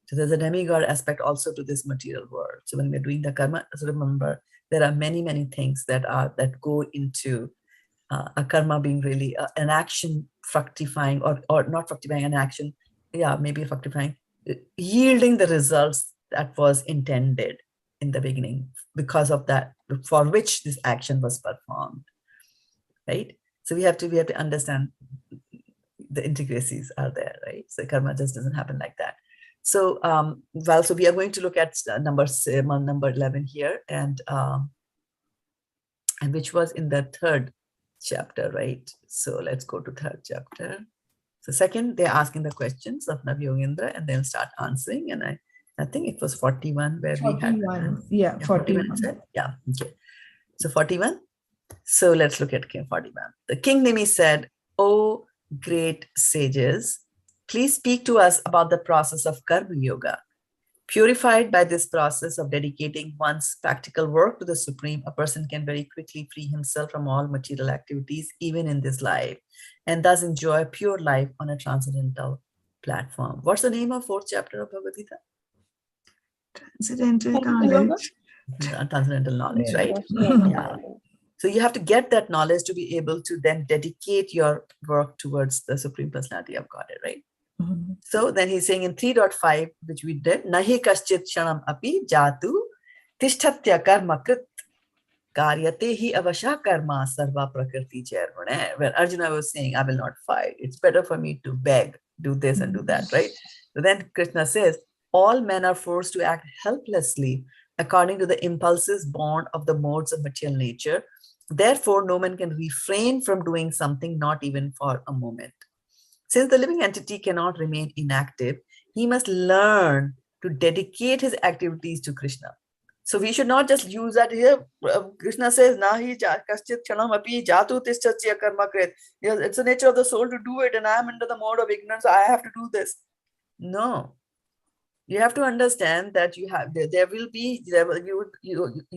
So there's a demigod aspect also to this material world. So when we're doing the karma, so remember, there are many, many things that go into a karma being really an action fructifying, or not fructifying, an action, maybe fructifying, yielding the results that was intended in the beginning, because of that, for which this action was performed, right? So we have to understand the intricacies are there, right? So karma just doesn't happen like that. So, so we are going to look at number 11 here, and which was in the 3rd chapter, right? So let's go to 3rd chapter. So second, they're asking the questions of Navi Yogendra, and they'll start answering. And I think it was 41 where 41. we had 41. Yeah, okay. So 41. So let's look at King 41. The King Nimi said, "O great sages, please speak to us about the process of Karma Yoga. Purified by this process of dedicating one's practical work to the Supreme, a person can very quickly free himself from all material activities, even in this life, and thus enjoy pure life on a transcendental platform." What's the name of 4th chapter of Bhagavad-gita? Transcendental knowledge. Transcendental knowledge, right? Yeah. So you have to get that knowledge to be able to then dedicate your work towards the Supreme Personality of Godhead, right? So then he's saying in 3.5, which we did, Nahi kaschit shanam api jatu tishtatya karma krit karyate hi avasha karma sarva prakriti chairmane. Where Arjuna was saying, I will not fight. It's better for me to beg, do this and do that, right? So then Krishna says, all men are forced to act helplessly according to the impulses born of the modes of material nature. Therefore, no man can refrain from doing something, not even for a moment. Since the living entity cannot remain inactive, he must learn to dedicate his activities to Krishna. So we should not just use that here. Krishna says, Nahi kaschit kshanam api jatu tishtatya karma krit. It's the nature of the soul to do it, and I am under the mode of ignorance, so I have to do this. No. You have to understand that you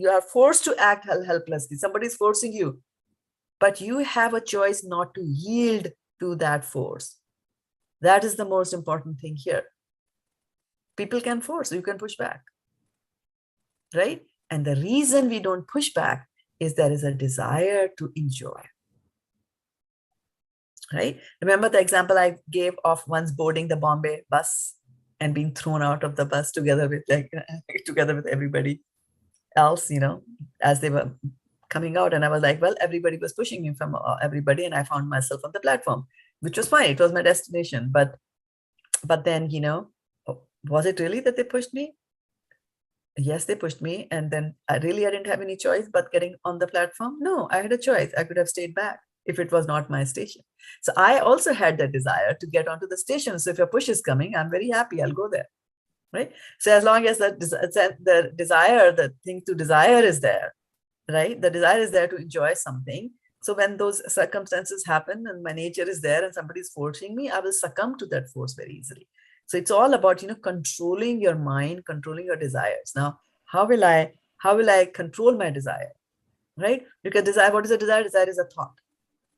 are forced to act helplessly. Somebody is forcing you, but you have a choice not to yield to that force. That is the most important thing here. People can force, you can push back, right? And the reason we don't push back is there is a desire to enjoy, right? Remember the example I gave of once boarding the Bombay bus and being thrown out of the bus together with everybody else, as they were coming out. And I was like, well, everybody was pushing me from everybody, and I found myself on the platform, which was fine. It was my destination. But then, was it really that they pushed me? Yes, they pushed me. And then I didn't have any choice but getting on the platform. No, I had a choice. I could have stayed back if it was not my station. So I also had the desire to get onto the station. So if a push is coming, I'm very happy. I'll go there, right? So as long as the desire, the thing to desire is there, right? The desire is there to enjoy something. So when those circumstances happen and my nature is there and somebody is forcing me, I will succumb to that force very easily. So it's all about, controlling your mind, controlling your desires. Now, how will I control my desire, right? Because desire, what is a desire? Desire is a thought.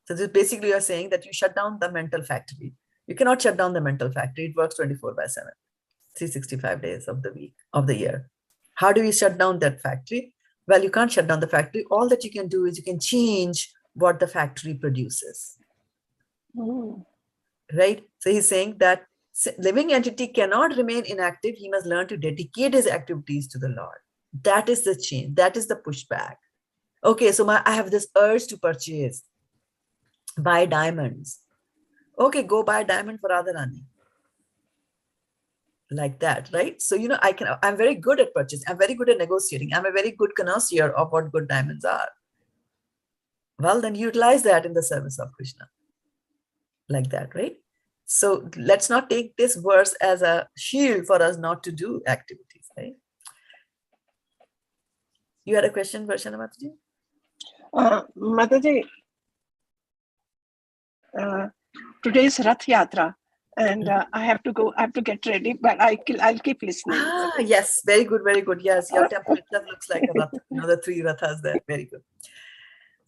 So this basically you're saying that you shut down the mental factory. You cannot shut down the mental factory. It works 24/7, 365 days of the week, of the year. How do we shut down that factory? Well, you can't shut down the factory. All that you can do is you can change what the factory produces. Right? So he's saying that living entity cannot remain inactive. He must learn to dedicate his activities to the Lord. That is the change. That is the pushback. Okay, so I have this urge to purchase, buy diamonds. Okay, go buy a diamond for Radharani. Like that, right? So, I'm very good at purchasing. I'm very good at negotiating. I'm a very good connoisseur of what good diamonds are. Well, then utilize that in the service of Krishna. Like that, right? So let's not take this verse as a shield for us not to do activities, right? You had a question, Varshana Mataji? Mataji, today's Rath Yatra, and I have to go. I have to get ready, but I'll keep listening. Yes, very good, very good. Yes, your temple itself looks like a Rath. The 3 Rathas there. Very good.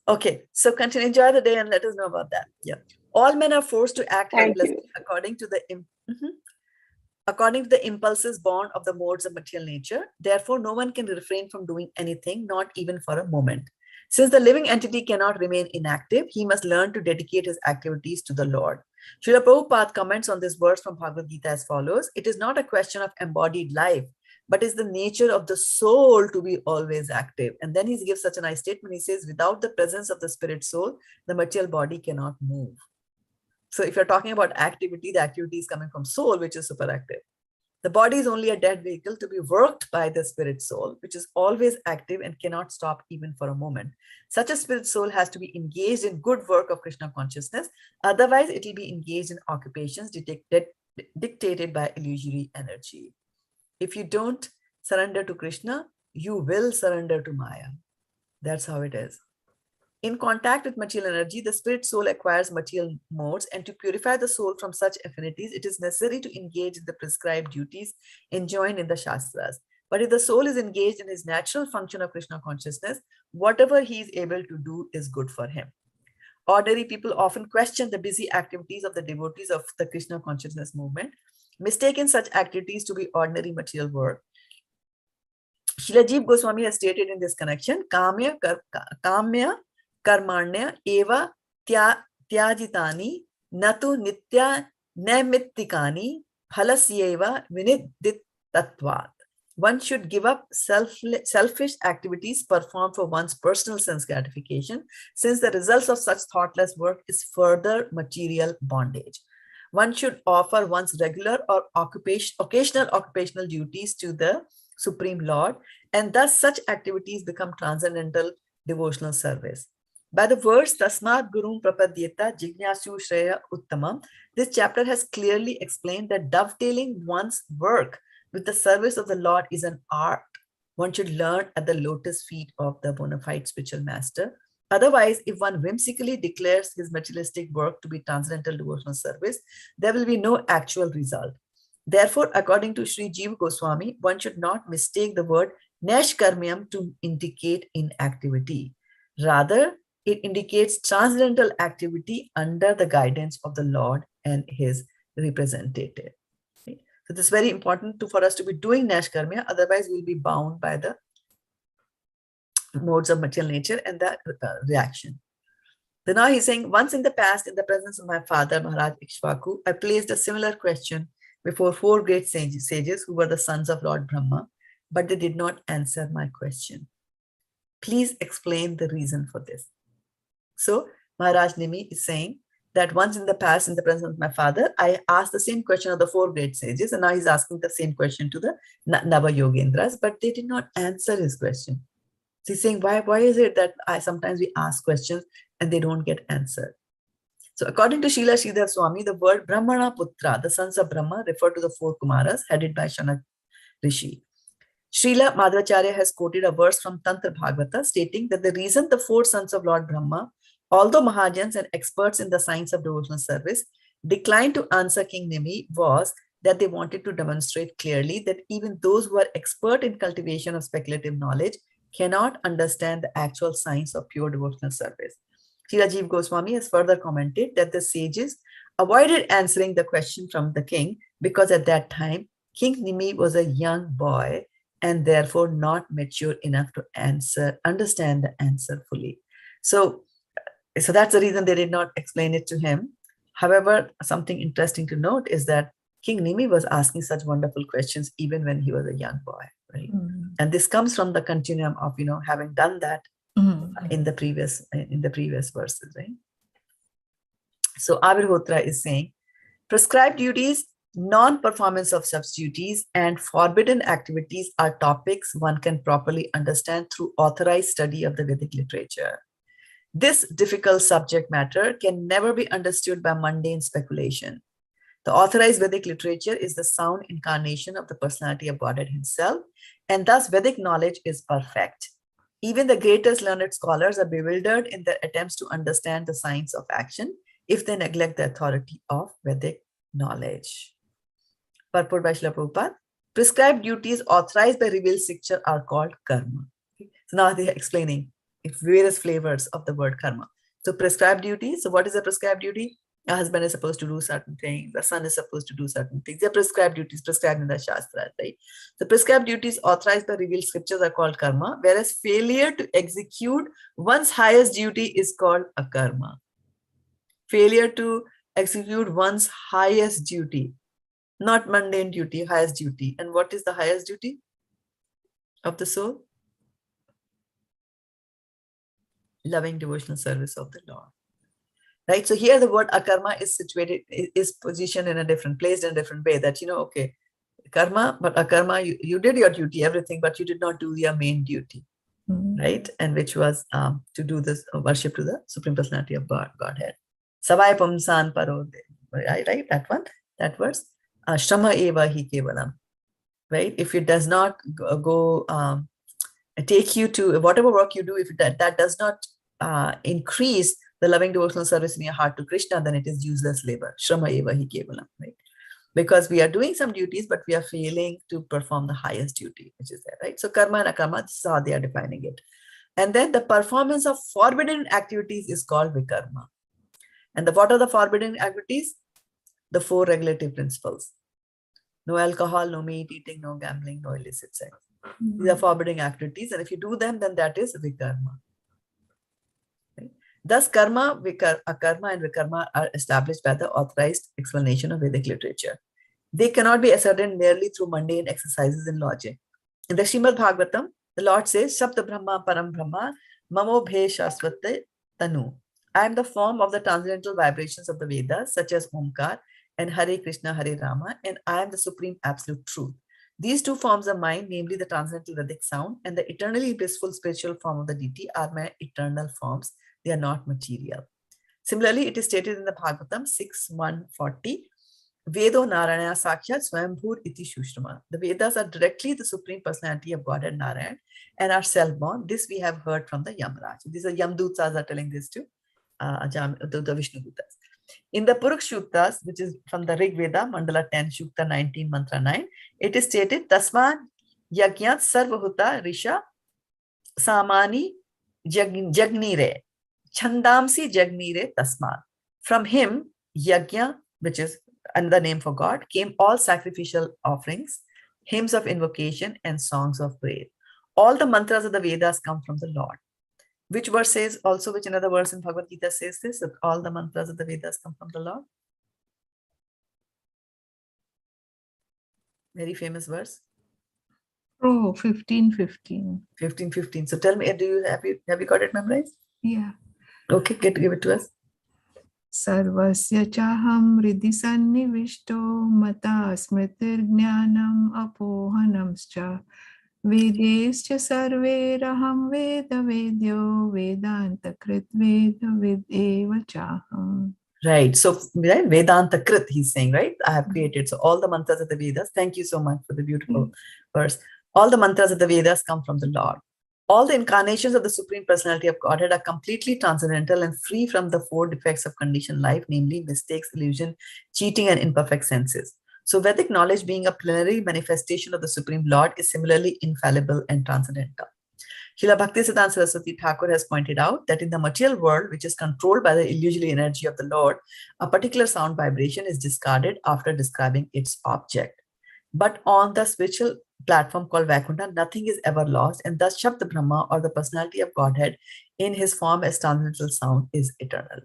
Okay, so continue, enjoy the day and let us know about that. Yeah. All men are forced to act helplessly according to the impulses born of the modes of material nature. Therefore, no one can refrain from doing anything, not even for a moment. Since the living entity cannot remain inactive, he must learn to dedicate his activities to the Lord. Srila Prabhupada comments on this verse from Bhagavad-gita as follows: it is not a question of embodied life, but is the nature of the soul to be always active. And then he gives such a nice statement. He says, without the presence of the spirit soul, the material body cannot move. So if you're talking about activity, the activity is coming from soul, which is super active. The body is only a dead vehicle to be worked by the spirit soul, which is always active and cannot stop even for a moment. Such a spirit soul has to be engaged in good work of Krishna consciousness. Otherwise, it will be engaged in occupations dictated by illusory energy. If you don't surrender to Krishna, you will surrender to Maya. That's how it is. In contact with material energy, the spirit soul acquires material modes, and to purify the soul from such affinities, it is necessary to engage in the prescribed duties enjoined in the Shastras. But if the soul is engaged in his natural function of Krishna consciousness, whatever he is able to do is good for him. Ordinary people often question the busy activities of the devotees of the Krishna consciousness movement, mistaking such activities to be ordinary material work. Srila Jiva Goswami has stated in this connection, Kamya Karmanya eva tyajitani natu nitya naimittikani phalasyeva vinidditatvat. One should give up selfish activities performed for one's personal sense gratification, since the results of such thoughtless work is further material bondage. One should offer one's regular or occasional occupational duties to the Supreme Lord, and thus such activities become transcendental devotional service. By the words Tasmat Gurum Prapadyeta Jignasu Shreya Uttamam, this chapter has clearly explained that dovetailing one's work with the service of the Lord is an art. One should learn at the lotus feet of the bona fide spiritual master. Otherwise, if one whimsically declares his materialistic work to be transcendental devotional service, there will be no actual result. Therefore, according to Sri Jiva Goswami, one should not mistake the word Nashkarmyam to indicate inactivity. Rather, it indicates transcendental activity under the guidance of the Lord and his representative. Okay? So this is very important for us to be doing Nashkarmya, otherwise we'll be bound by the modes of material nature and the reaction. So now he's saying, once in the past, in the presence of my father, Maharaj Ikshvaku, I placed a similar question before 4 great sages who were the sons of Lord Brahma, but they did not answer my question. Please explain the reason for this. So Maharaj Nimi is saying that once in the past, in the presence of my father, I asked the same question of the 4 great sages, and now he's asking the same question to the Nava Yogendras, but they did not answer his question. So he's saying, why is it that sometimes we ask questions and they don't get answered? So according to Srila Sridhar Swami, the word Brahmana Putra, the sons of Brahma, refer to the 4 Kumaras headed by Shanak Rishi. Srila Madhvacharya has quoted a verse from Tantra Bhagavata stating that the reason the 4 sons of Lord Brahma, although Mahajans and experts in the science of devotional service, declined to answer King Nimi was that they wanted to demonstrate clearly that even those who are expert in cultivation of speculative knowledge cannot understand the actual science of pure devotional service. Srila Jiva Goswami has further commented that the sages avoided answering the question from the king because at that time, King Nimi was a young boy and therefore not mature enough to understand the answer fully. So that's the reason they did not explain it to him. However, something interesting to note is that King Nimi was asking such wonderful questions even when he was a young boy, right? And this comes from the continuum of, having done that in the previous verses, right? So Avirhotra is saying, prescribed duties, non-performance of such duties, and forbidden activities are topics one can properly understand through authorized study of the Vedic literature. This difficult subject matter can never be understood by mundane speculation. The authorized Vedic literature is the sound incarnation of the personality of Godhead himself, and thus Vedic knowledge is perfect. Even the greatest learned scholars are bewildered in their attempts to understand the science of action if they neglect the authority of Vedic knowledge. Purport by Srila Prabhupada, prescribed duties authorized by revealed scripture are called karma. So now they are explaining various flavors of the word karma. So prescribed duties, so what is a prescribed duty? A husband is supposed to do certain things, the son is supposed to do certain things. They're prescribed duties, prescribed in the Shastra, right? The prescribed duties authorized by revealed scriptures are called karma, whereas failure to execute one's highest duty is called akarma. Failure to execute one's highest duty, not mundane duty, highest duty. And what is the highest duty of the soul? Loving devotional service of the Lord. Right? So here the word akarma is situated, is positioned in a different place, in a different way, that, okay, karma, but akarma, you did your duty, everything, but you did not do your main duty, right? And which was to do this worship to the Supreme Personality of Godhead. Savai pumsan parode, right? That verse. Shrama eva hi kevalam, right? If it does not go take you to whatever work you do, if that does not increase the loving devotional service in your heart to Krishna, then it is useless labor. Shrama eva hi kevalam, right? Because we are doing some duties, but we are failing to perform the highest duty, which is there, right? So karma and akarma, this is how they are defining it. And then the performance of forbidden activities is called vikarma. And what are the forbidden activities? The 4 regulative principles. No alcohol, no meat eating, no gambling, no illicit sex. These are forbidden activities. And if you do them, then that is vikarma. Right? Thus, karma, akarma, and vikarma are established by the authorized explanation of Vedic literature. They cannot be ascertained merely through mundane exercises in logic. In the Srimad Bhagavatam, the Lord says, Sabda Brahma Param Brahma, Mamo Bhe Shasvate Tanu. I am the form of the transcendental vibrations of the Vedas, such as Omkar and Hare Krishna, Hare Rama, and I am the supreme absolute truth. These 2 forms of mind, namely the transcendental Vedic sound and the eternally blissful spiritual form of the deity, are my eternal forms. They are not material. Similarly, it is stated in the Bhagavatam 6.140, Vedo Narayana Sakshat Swayambhur Iti Shushrama. The Vedas are directly the Supreme Personality of Godhead Narayan and are self-born. This we have heard from the Yamaraj. These are Yamdutas are telling this to the Vishnu Dutas. In the Puruk Shuktas, which is from the Rig Veda, Mandala 10, Shukta 19, Mantra 9, it is stated, Tasman Yagyat Sarvahuta Risha Samani Jagnire, Chandamsi Jagnire Tasman. From him, Yajna, which is another name for God, came all sacrificial offerings, hymns of invocation, and songs of praise. All the mantras of the Vedas come from the Lord. Which verse says also, which another verse in Bhagavad-gita says this, that all the mantras of the Vedas come from the Lord? Very famous verse. Oh, 15:15. 15:15. So tell me, have you got it memorized? Yeah. Okay, give it to us. Sarvasya chaham riddhi sannivishto mata smritir jnanam apohanamscha vedescha sarveraham veda vedyo vedanta krit veda vid eva chaham. Right. So Vedanta Krit, he's saying, right? I have created. So all the mantras of the Vedas, thank you so much for the beautiful verse. All the mantras of the Vedas come from the Lord. All the incarnations of the Supreme Personality of Godhead are completely transcendental and free from the 4 defects of conditioned life, namely mistakes, illusion, cheating, and imperfect senses. So Vedic knowledge, being a plenary manifestation of the Supreme Lord, is similarly infallible and transcendental. Srila Bhaktisiddhanta Saraswati Thakur has pointed out that in the material world, which is controlled by the illusory energy of the Lord, a particular sound vibration is discarded after describing its object. But on the spiritual platform called Vaikuntha, nothing is ever lost, and thus Shabda Brahma, or the personality of Godhead in his form as transcendental sound, is eternal.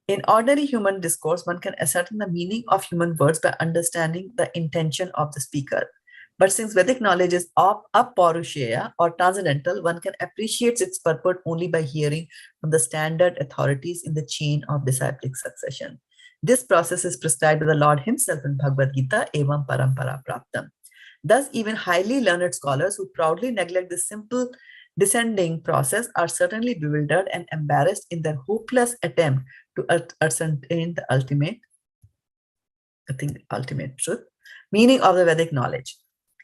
In ordinary human discourse, one can ascertain the meaning of human words by understanding the intention of the speaker. But since Vedic knowledge is aparushaya or transcendental, one can appreciate its purport only by hearing from the standard authorities in the chain of disciplic succession. This process is prescribed by the Lord himself in Bhagavad-gita, evam parampara praptam. Thus, even highly learned scholars who proudly neglect this simple descending process are certainly bewildered and embarrassed in their hopeless attempt to ascertain the ultimate truth, meaning of the Vedic knowledge.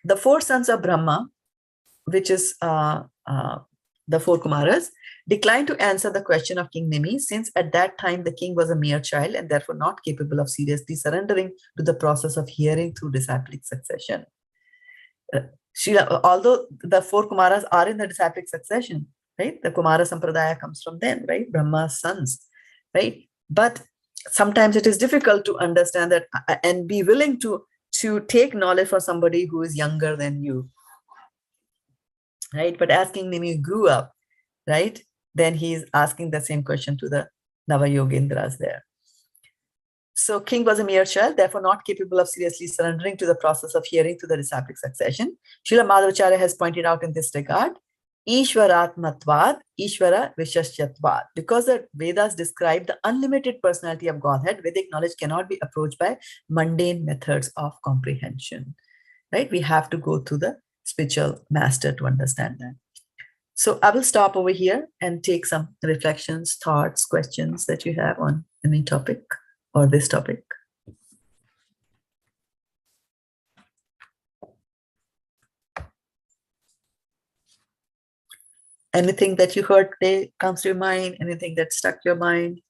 The 4 sons of Brahma, which is the 4 Kumaras, declined to answer the question of King Nimi, since at that time the king was a mere child and therefore not capable of seriously surrendering to the process of hearing through disciplic succession. Although the 4 Kumaras are in the disciplic succession, right? The Kumara Sampradaya comes from them, right? Brahma's sons, right? But sometimes it is difficult to understand that and be willing to take knowledge from somebody who is younger than you, right? But as King Nimi grew up, right, then he's asking the same question to the Nava-yogendras there. So king was a mere child, therefore not capable of seriously surrendering to the process of hearing through the disciplic succession. Srila Madhavacharya has pointed out in this regard, Ishvaratmatvad, Ishvara Vishashyatvad. Because the Vedas describe the unlimited personality of Godhead, Vedic knowledge cannot be approached by mundane methods of comprehension. Right? We have to go through the spiritual master to understand that. So I will stop over here and take some reflections, thoughts, questions that you have on any topic or this topic. Anything that you heard today comes to your mind? Anything that stuck your mind?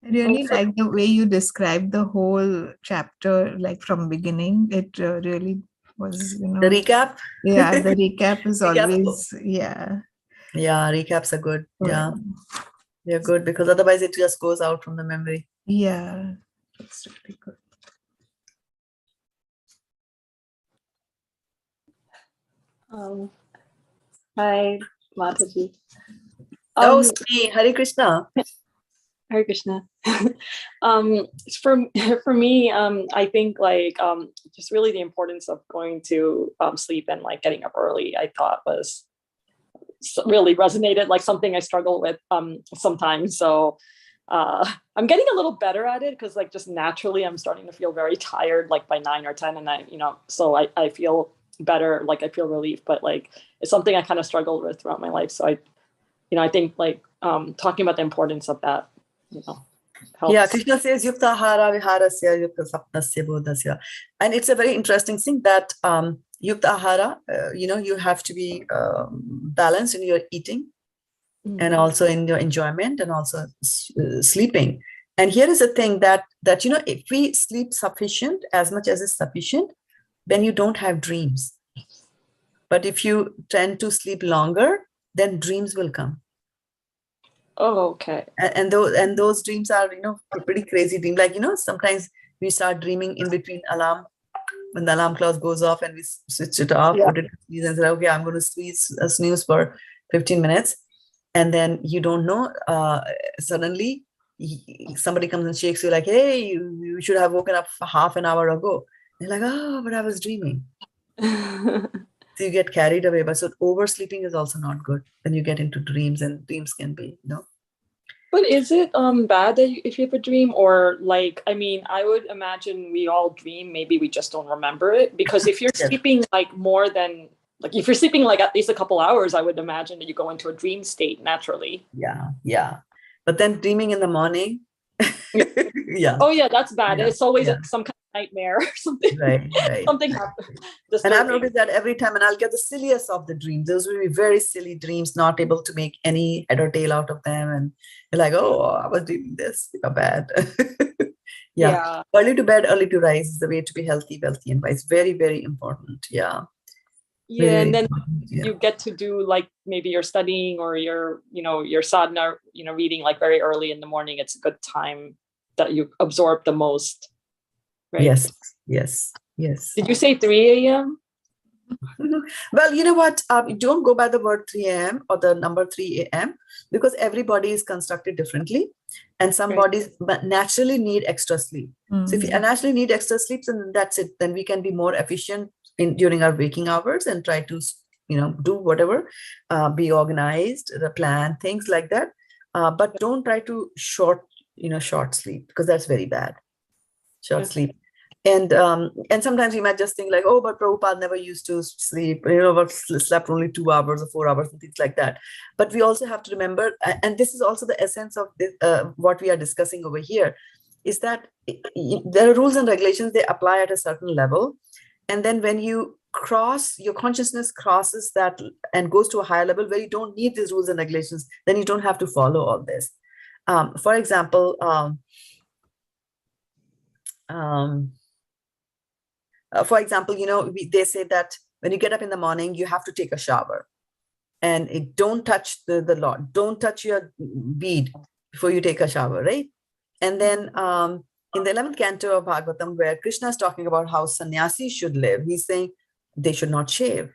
I really like the way you described the whole chapter, like from beginning. It really was, The recap? Yeah, the recap is always, yeah. Yeah, recaps are good. Yeah, they're good because otherwise it just goes out from the memory. Yeah, that's really good. Hi, Mataji. Sri, Hare Krishna. Hare Krishna. For me, I think like just really the importance of going to sleep and like getting up early, I thought was really resonated, like something I struggle with sometimes. So I'm getting a little better at it because like just naturally I'm starting to feel very tired like by 9 or 10, and I so I feel better, like I feel relief, but like it's something I kind of struggled with throughout my life. So I think like talking about the importance of that, helps. Yeah, Krishna says yukta hara viharasya yukta sapnasya bodhasya. And it's a very interesting thing that Yukta ahara, you have to be balanced in your eating and also in your enjoyment and also sleeping. And here is the thing that if we sleep sufficient, as much as is sufficient, then you don't have dreams. But if you tend to sleep longer, then dreams will come. Oh, okay. And those dreams are, pretty crazy dreams. Like, sometimes we start dreaming in between alarm, when the alarm clock goes off, and we switch it off, put it to snooze, and say, okay, I'm going to snooze for 15 minutes. And then you don't know, suddenly somebody comes and shakes you like, hey, you should have woken up half an hour ago. And you're like, oh, but I was dreaming. So you get carried away. But so oversleeping is also not good. Then you get into dreams, and dreams can be, But is it bad that if you have a dream, or like, I mean, I would imagine we all dream, maybe we just don't remember it, because if you're sleeping like more than, like if you're sleeping like at least a couple hours, I would imagine that you go into a dream state naturally. Yeah. But then dreaming in the morning, yeah. Oh yeah, that's bad. Yeah. It's always some kind of nightmare or something. Right. Something happens. And I've noticed that every time, and I'll get the silliest of the dreams. Those will be very silly dreams, not able to make any head or tail out of them. And you're like, oh, I was dreaming this. You're bad. Yeah. Early to bed, early to rise is the way to be healthy, wealthy, and wise. Very, very important. Yeah. Yeah, and then you get to do like maybe you're studying or your sadhana, reading like very early in the morning. It's a good time that you absorb the most, right? Yes. Did you say 3 a.m.? Well, you know what? Don't go by the word 3 a.m. or the number 3 a.m. because everybody is constructed differently, and some bodies naturally need extra sleep. So if you naturally need extra sleep, then that's it. Then we can be more efficient during our waking hours and try to, do whatever, be organized, plan things like that. But don't try to short sleep, because that's very bad. Short sleep. And sometimes you might just think like, oh, but Prabhupada never used to sleep, but slept only 2 hours or 4 hours and things like that. But we also have to remember, and this is also the essence of this, what we are discussing over here, is that there are rules and regulations, they apply at a certain level. And then when you your consciousness crosses that and goes to a higher level where you don't need these rules and regulations, then you don't have to follow all this. For example, they say that when you get up in the morning, you have to take a shower, and don't touch the Lord. Don't touch your bead before you take a shower, right? And then in the 11th canto of Bhagavatam, where Krishna is talking about how sannyasis should live, he's saying they should not shave.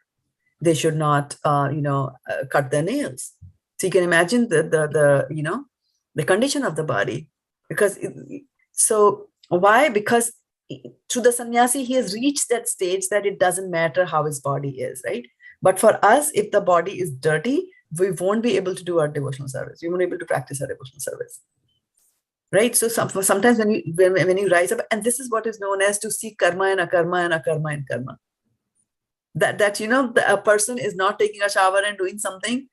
They should not, cut their nails. So you can imagine the condition of the body. Why? Because to the sannyasi, he has reached that stage that it doesn't matter how his body is, right? But for us, if the body is dirty, we won't be able to do our devotional service. We won't be able to practice our devotional service, right? So sometimes when you rise up, and this is what is known as to see karma and akarma and akarma and karma. That a person is not taking a shower and doing something,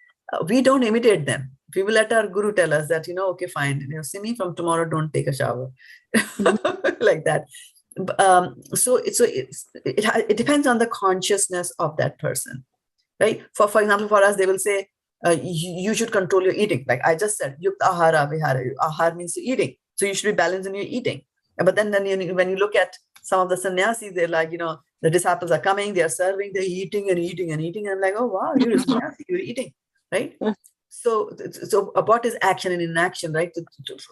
we don't imitate them. We will let our guru tell us that, okay, fine, see me from tomorrow, don't take a shower. Like that. So it depends on the consciousness of that person, right? For example, for us, they will say, you should control your eating. Like I just said, yukta ahara vihara. Ahar means eating. So you should be balanced in your eating. But then when you look at some of the sannyasis, they're like, the disciples are coming, they're serving, they're eating and eating and eating. And I'm like, oh, wow, you're a sannyasi, you're eating, right? So what is action and inaction, right?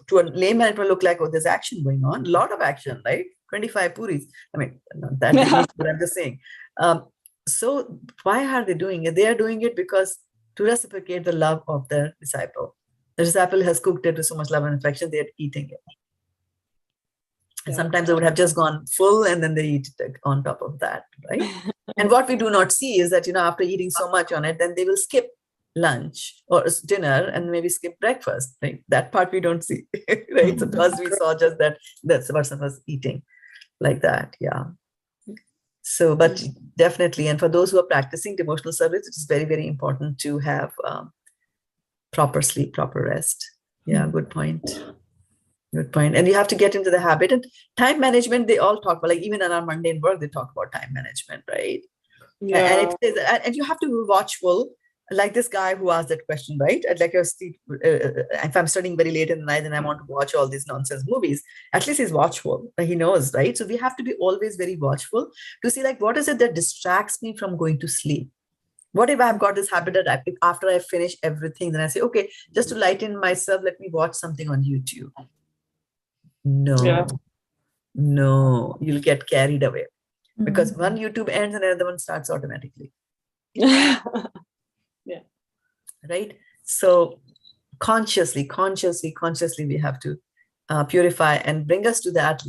To a layman, it will look like, oh, there's action going on, a lot of action, right? 25 puris. I mean, not that is what I'm just saying. So why are they doing it? They are doing it because to reciprocate the love of the disciple. The disciple has cooked it with so much love and affection, they're eating it. And sometimes they would have just gone full and then they eat it on top of that, right? And what we do not see is that, after eating so much on it, then they will skip lunch or dinner and maybe skip breakfast, right? That part we don't see, right? So because we saw just that's the person was eating like that, yeah. So, but definitely, and for those who are practicing devotional service, it is very, very important to have proper sleep, proper rest. Yeah, good point. Good point. And you have to get into the habit. And time management, they all talk about, like even in our mundane work, they talk about time management, right? Yeah. And you have to be watchful, like this guy who asked that question, right? If I'm studying very late in the night and I want to watch all these nonsense movies, at least he's watchful. He knows, right? So we have to be always very watchful to see, like, what is it that distracts me from going to sleep? What if I've got this habit that after I finish everything, then I say, okay, just to lighten myself, let me watch something on YouTube. No, you'll get carried away because one YouTube ends and another one starts automatically. Yeah. Right? So consciously, we have to purify and bring us to that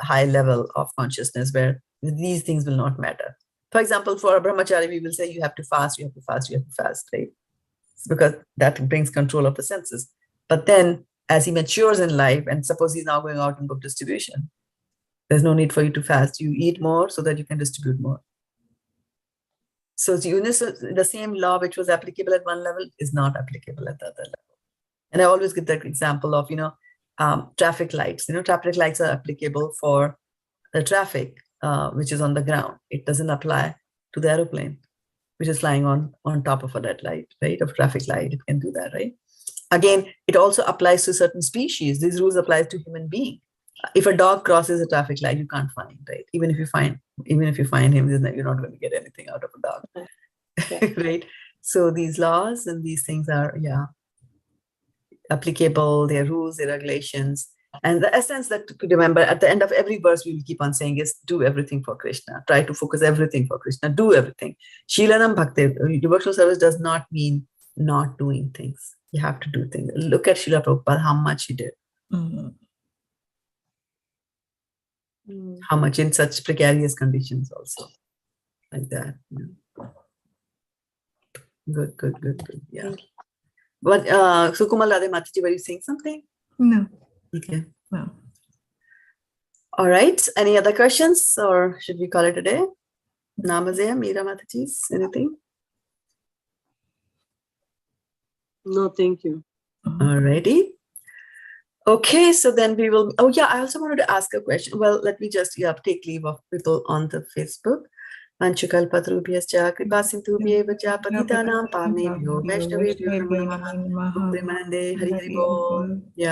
high level of consciousness where these things will not matter. For example, for a brahmachari, we will say you have to fast, right? It's because that brings control of the senses. But then as he matures in life, and suppose he's now going out in book distribution, there's no need for you to fast. You eat more so that you can distribute more. So the same law which was applicable at one level is not applicable at the other level. And I always give that example of, traffic lights. Traffic lights are applicable for the traffic, which is on the ground. It doesn't apply to the aeroplane, which is flying on top of a red light, right? Of traffic light, it can do that, right? Again, it also applies to certain species. These rules apply to human beings. If a dog crosses a traffic light, you can't find, right? Even if you find him, you're not going to get anything out of a dog, right? So these laws and these things are, applicable. Their rules, their regulations, and the essence that to remember at the end of every verse we will keep on saying is do everything for Krishna. Try to focus everything for Krishna. Do everything. Shilanam Bhakti. Devotional service does not mean not doing things. You have to do things. Look at Srila Prabhupada, how much he did. How much in such precarious conditions also. Like that. Good. Yeah. But Sukumal Radhe Mataji, were you saying something? No. Okay. No. All right. Any other questions or should we call it a day? Namaste, Meera Mataji, anything? No, thank you. All righty. Okay, so then we will. Oh yeah, I also wanted to ask a question. Well, let me just take leave of people on the Facebook. Vanchukal Patrubhyascha Kripasindhubhye Vacha Patitanam Pavnebhyo Vaishnavebhyo Namo Namaha Premanande Hari Hari Bol. Yeah.